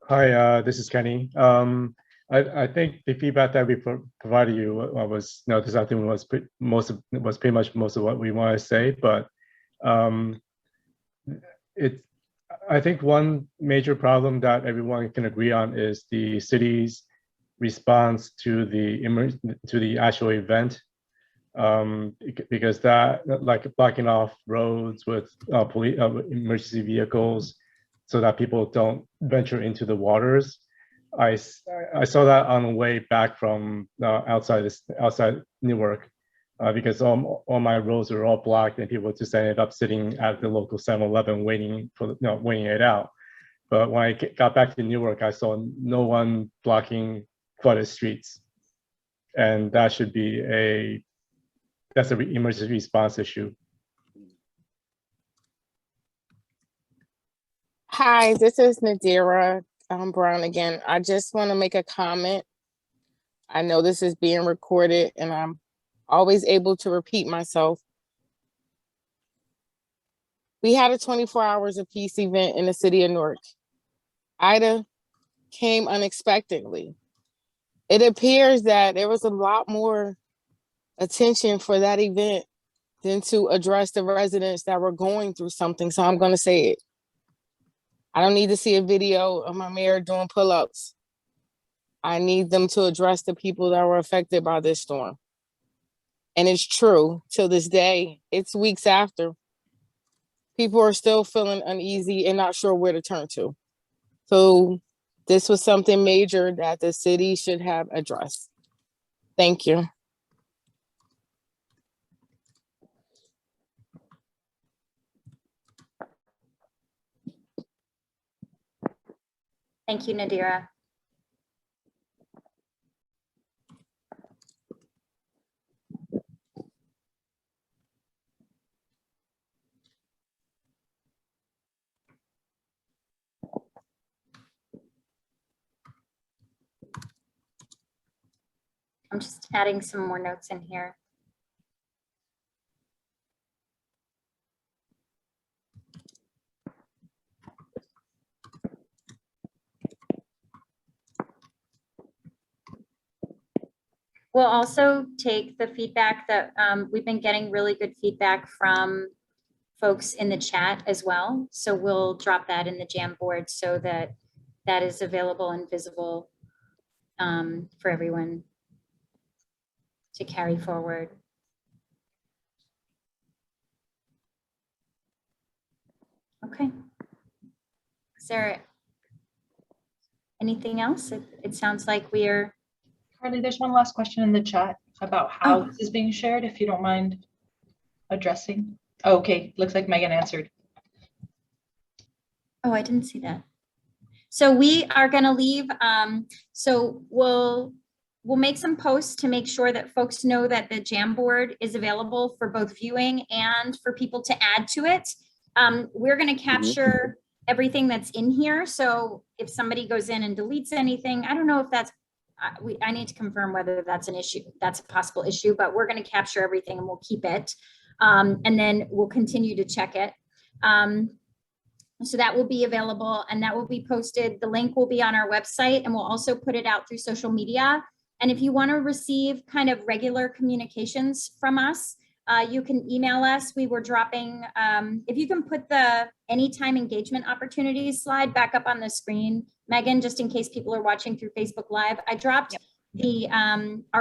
Speaker 11: Hi, this is Kenny. I think the feedback that we provided you was, this I think was pretty much most of what we want to say, but I think one major problem that everyone can agree on is the city's response to the actual event, because that, like blocking off roads with police emergency vehicles so that people don't venture into the waters. I saw that on the way back from outside Newark, because all my roads were all blocked and people just ended up sitting at the local 7-Eleven waiting it out. But when I got back to Newark, I saw no one blocking flooded streets, and that should be that's an emergency response issue.
Speaker 2: Hi, this is Nadira Brown again. I just want to make a comment. I know this is being recorded and I'm always able to repeat myself. We had a 24 hours of peace event in the city of Newark. Ida came unexpectedly. It appears that there was a lot more attention for that event than to address the residents that were going through something. So I'm going to say it. I don't need to see a video of my mayor doing pull-ups. I need them to address the people that were affected by this storm. And it's true, till this day, it's weeks after, people are still feeling uneasy and not sure where to turn to. So this was something major that the city should have addressed. Thank you.
Speaker 1: Thank you, Nadira. I'm just adding some more notes in here. We'll also take the feedback that we've been getting really good feedback from folks in the chat as well. So we'll drop that in the Jamboard so that that is available and visible for everyone to carry forward. Okay. Is there anything else? It sounds like we are.
Speaker 5: Carly, there's one last question in the chat about how this is being shared, if you don't mind addressing. Oh, okay, looks like Megan answered.
Speaker 1: Oh, I didn't see that. So we are going to leave. So we'll make some posts to make sure that folks know that the Jamboard is available for both viewing and for people to add to it. We're going to capture everything that's in here. So if somebody goes in and deletes anything, I don't know if that's, I need to confirm whether that's an issue, that's a possible issue, but we're going to capture everything and we'll keep it. And then we'll continue to check it. So that will be available and that will be posted. The link will be on our website and we'll also put it out through social media. And if you want to receive kind of regular communications from us, you can email us. We were dropping, if you can put the anytime engagement opportunities slide back up on the screen, Megan, just in case people are watching through Facebook Live, I dropped the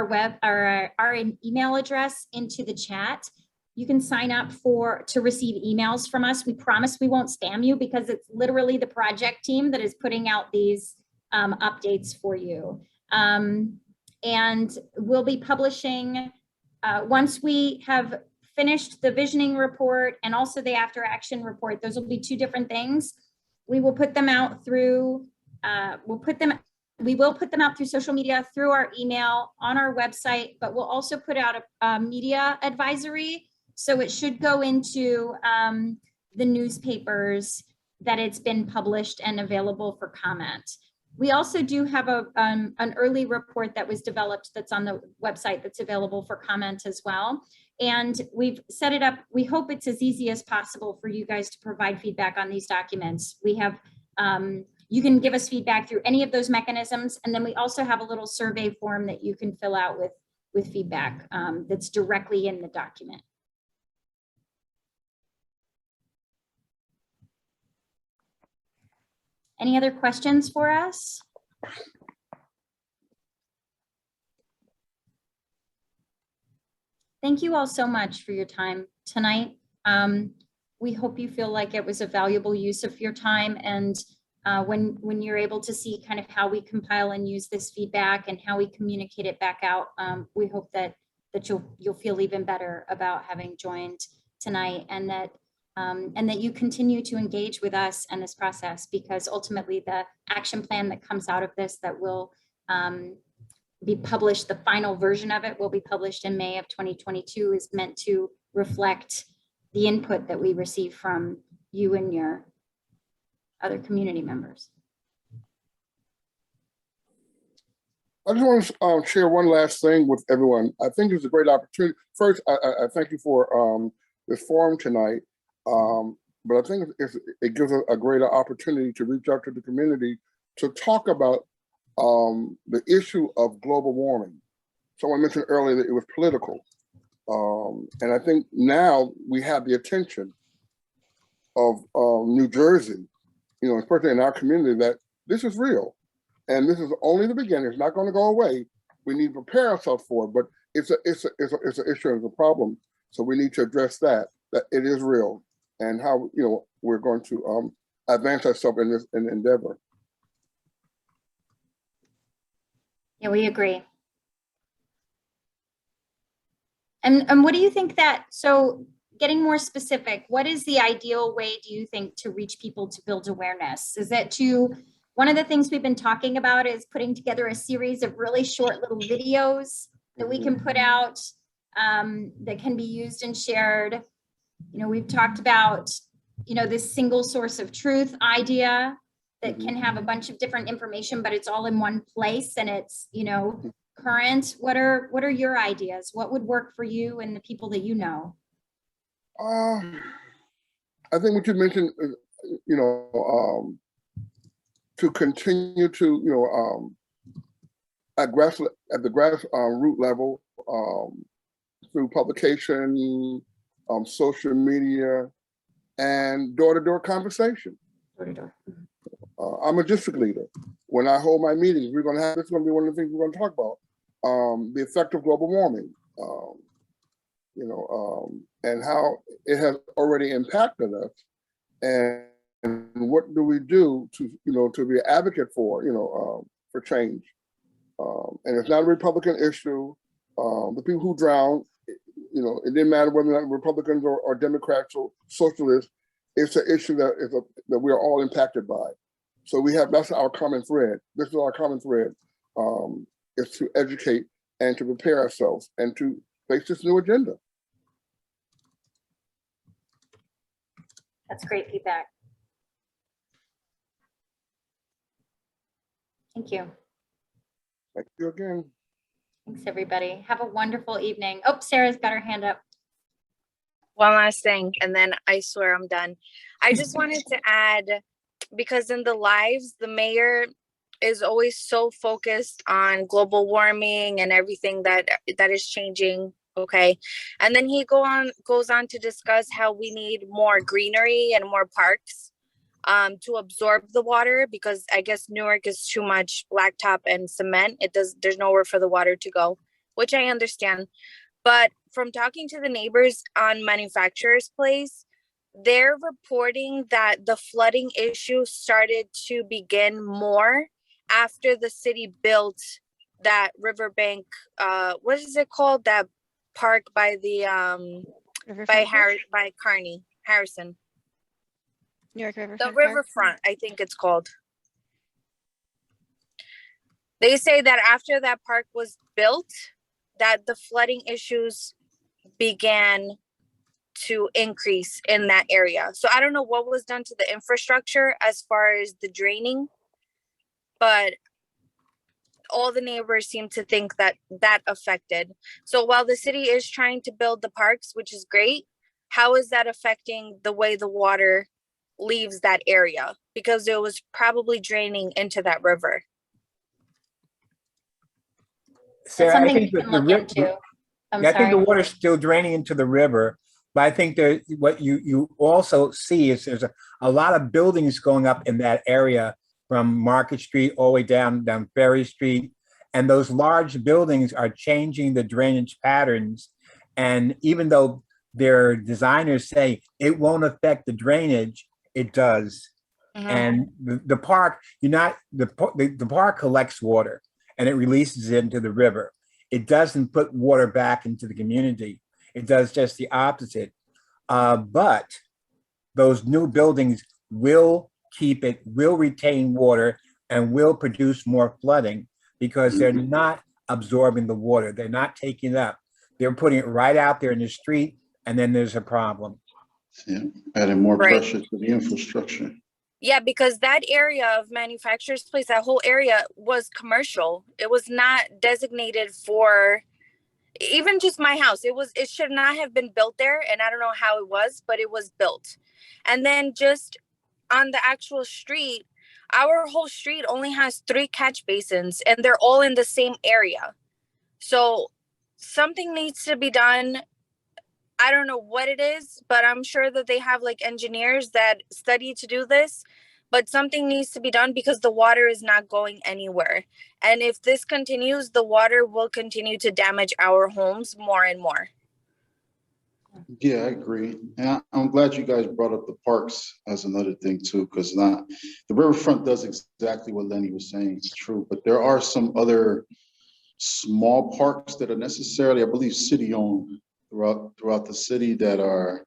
Speaker 1: our email address into the chat. You can sign up to receive emails from us. We promise we won't spam you because it's literally the project team that is putting out these updates for you. And we'll be publishing, once we have finished the visioning report and also the after action report, those will be two different things. We will put them out through, we will put them out through social media, through our email, on our website, but we'll also put out a media advisory. So it should go into the newspapers that it's been published and available for comment. We also do have an early report that was developed that's on the website that's available for comment as well. And we've set it up, we hope it's as easy as possible for you guys to provide feedback on these documents. We have, you can give us feedback through any of those mechanisms. And then we also have a little survey form that you can fill out with feedback that's directly in the document. Any other questions for us? Thank you all so much for your time tonight. We hope you feel like it was a valuable use of your time, and when you're able to see kind of how we compile and use this feedback and how we communicate it back out, we hope that you'll feel even better about having joined tonight, and that you continue to engage with us in this process, because ultimately the action plan that comes out of this that will be published, the final version of it will be published in May of 2022, is meant to reflect the input that we receive from you and your other community members.
Speaker 9: I just want to share one last thing with everyone. I think it's a great opportunity. First, I thank you for this forum tonight, but I think it gives us a greater opportunity to reach out to the community to talk about the issue of global warming. Someone mentioned earlier that it was political, and I think now we have the attention of New Jersey, especially in our community, that this is real. And this is only the beginning. It's not going to go away. We need to prepare ourselves for it, but it's an issue, it's a problem. So we need to address that it is real, and how we're going to advance ourselves in this endeavor.
Speaker 1: Yeah, we agree. And what do you think so getting more specific, what is the ideal way, do you think, to reach people to build awareness? Is it one of the things we've been talking about is putting together a series of really short little videos that we can put out that can be used and shared. We've talked about, this single source of truth idea that can have a bunch of different information, but it's all in one place and it's, current. What are your ideas? What would work for you and the people that you know?
Speaker 9: I think what you mentioned, to continue to, at the grassroots level, through publication, social media, and door-to-door conversation.
Speaker 1: Door-to-door.
Speaker 9: I'm a district leader. When I hold my meetings, this is going to be one of the things we're going to talk about, the effect of global warming, and how it has already impacted us, and what do we do to be an advocate for change. And it's not a Republican issue. The people who drown, it didn't matter whether or not Republicans or Democrats or socialists. It's an issue that we are all impacted by. So that's our common thread. This is our common thread, is to educate and to prepare ourselves and to face this new agenda.
Speaker 1: That's great feedback. Thank you.
Speaker 9: Thank you again.
Speaker 1: Thanks, everybody. Have a wonderful evening. Oh, Sarah's got her hand up.
Speaker 10: One last thing, and then I swear I'm done. I just wanted to add, because in the lives, the mayor is always so focused on global warming and everything that is changing. Okay. And then he goes on to discuss how we need more greenery and more parks to absorb the water, because I guess Newark is too much blacktop and cement. There's nowhere for the water to go, which I understand. But from talking to the neighbors on Manufacturer's Place, they're reporting that the flooding issue started to begin more after the city built that riverbank, what is it called? That park by the by Harrison.
Speaker 7: Newark Riverfront.
Speaker 10: The riverfront, I think it's called. They say that after that park was built, that the flooding issues began to increase in that area. So I don't know what was done to the infrastructure as far as the draining, but all the neighbors seem to think that affected. So while the city is trying to build the parks, which is great, how is that affecting the way the water leaves that area? Because it was probably draining into that river.
Speaker 13: Sarah,
Speaker 1: something we can look into.
Speaker 13: I think the water's still draining into the river, but I think what you also see is there's a lot of buildings going up in that area from Market Street all the way down Ferry Street. And those large buildings are changing the drainage patterns. And even though their designers say it won't affect the drainage, it does. And the park, the park collects water and it releases it into the river. It doesn't put water back into the community. It does just the opposite. But those new buildings will retain water and will produce more flooding because they're not absorbing the water. They're not taking it up. They're putting it right out there in the street, and then there's a problem.
Speaker 12: Yeah, adding more pressure to the infrastructure.
Speaker 10: Yeah, because that area of manufacturer's place, that whole area was commercial. It was not designated for even just my house. It should not have been built there. And I don't know how it was, but it was built. And then just on the actual street, our whole street only has 3 catch basins and they're all in the same area. So something needs to be done. I don't know what it is, but I'm sure that they have like engineers that study to do this, but something needs to be done because the water is not going anywhere. And if this continues, the water will continue to damage our homes more and more.
Speaker 12: Yeah, I agree. And I'm glad you guys brought up the parks as another thing too, because the riverfront does exactly what Lenny was saying. It's true, but there are some other small parks that are necessarily, I believe, city-owned throughout the city that are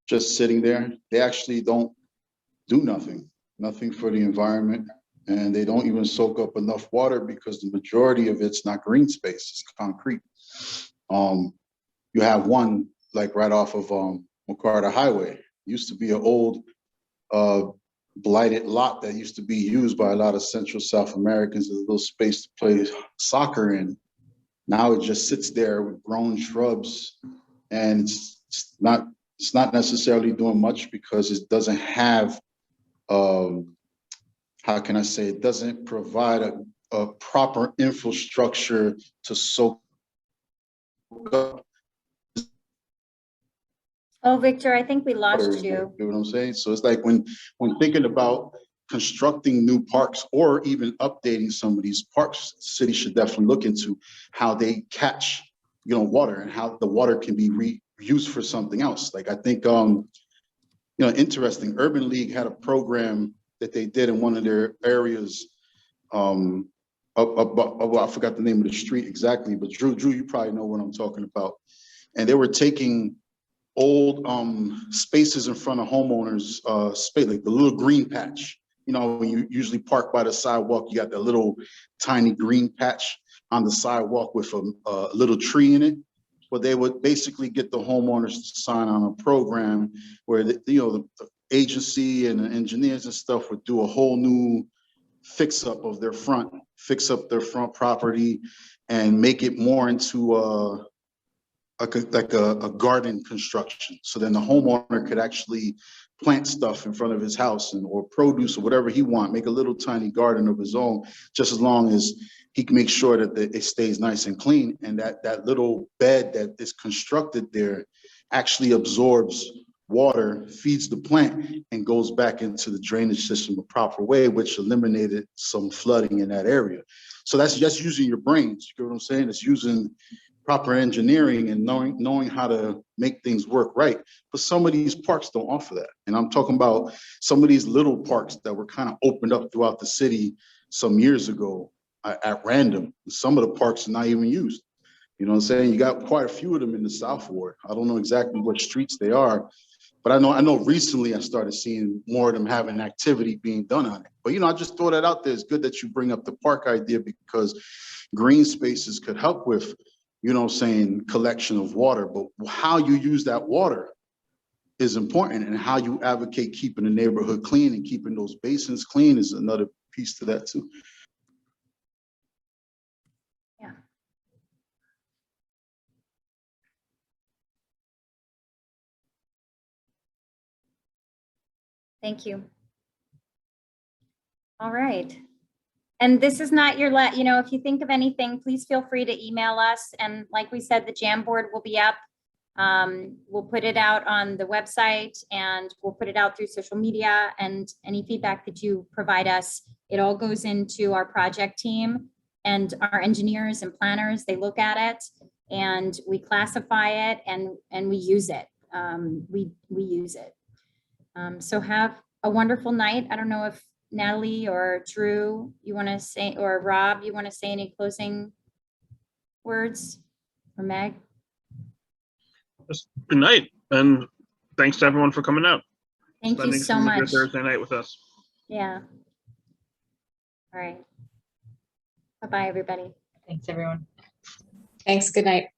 Speaker 12: just sitting there. They actually don't do nothing for the environment, and they don't even soak up enough water because the majority of it's not green space, it's concrete. You have one like right off of McCarter Highway. Used to be an old blighted lot that used to be used by a lot of Central South Americans as a little space to play soccer in. Now it just sits there with grown shrubs, and it's not necessarily doing much because it doesn't have, how can I say, it doesn't provide a proper infrastructure to soak up.
Speaker 1: Oh, Victor, I think we lost you.
Speaker 12: You know what I'm saying? So it's like when thinking about constructing new parks or even updating some of these parks, cities should definitely look into how they catch, water and how the water can be reused for something else. Like I think, interesting, Urban League had a program that they did in one of their areas. I forgot the name of the street exactly, but Drew, you probably know what I'm talking about. And they were taking old spaces in front of homeowners, space, like the little green patch. When you usually park by the sidewalk, you got that little tiny green patch on the sidewalk with a little tree in it. Well, they would basically get the homeowners to sign on a program where the agency and the engineers and stuff would do a whole new fix up their front property and make it more into a garden construction. So then the homeowner could actually plant stuff in front of his house or produce or whatever he wants, make a little tiny garden of his own, just as long as he can make sure that it stays nice and clean. And that little bed that is constructed there actually absorbs water, feeds the plant, and goes back into the drainage system the proper way, which eliminated some flooding in that area. So that's just using your brains. You get what I'm saying? It's using proper engineering and knowing how to make things work right. But some of these parks don't offer that. And I'm talking about some of these little parks that were kind of opened up throughout the city some years ago at random. Some of the parks are not even used. You know what I'm saying? You got quite a few of them in the South Ward. I don't know exactly what streets they are, but I know recently I started seeing more of them having activity being done on it. But, I just throw that out there. It's good that you bring up the park idea because green spaces could help with, collection of water. But how you use that water is important, and how you advocate keeping the neighborhood clean and keeping those basins clean is another piece to that too.
Speaker 1: Yeah. Thank you. All right. And this is not your if you think of anything, please feel free to email us. And like we said, the Jamboard will be up. We'll put it out on the website and we'll put it out through social media, and any feedback that you provide us, it all goes into our project team and our engineers and planners. They look at it and we classify it and we use it. We use it. So have a wonderful night. I don't know if Natalie or Drew, you want to say, or Rob, you want to say any closing words, or Meg?
Speaker 3: Good night, and thanks to everyone for coming out.
Speaker 1: Thank you so much.
Speaker 3: Thursday night with us.
Speaker 1: Yeah. All right. Bye-bye, everybody.
Speaker 5: Thanks, everyone.
Speaker 6: Thanks. Good night.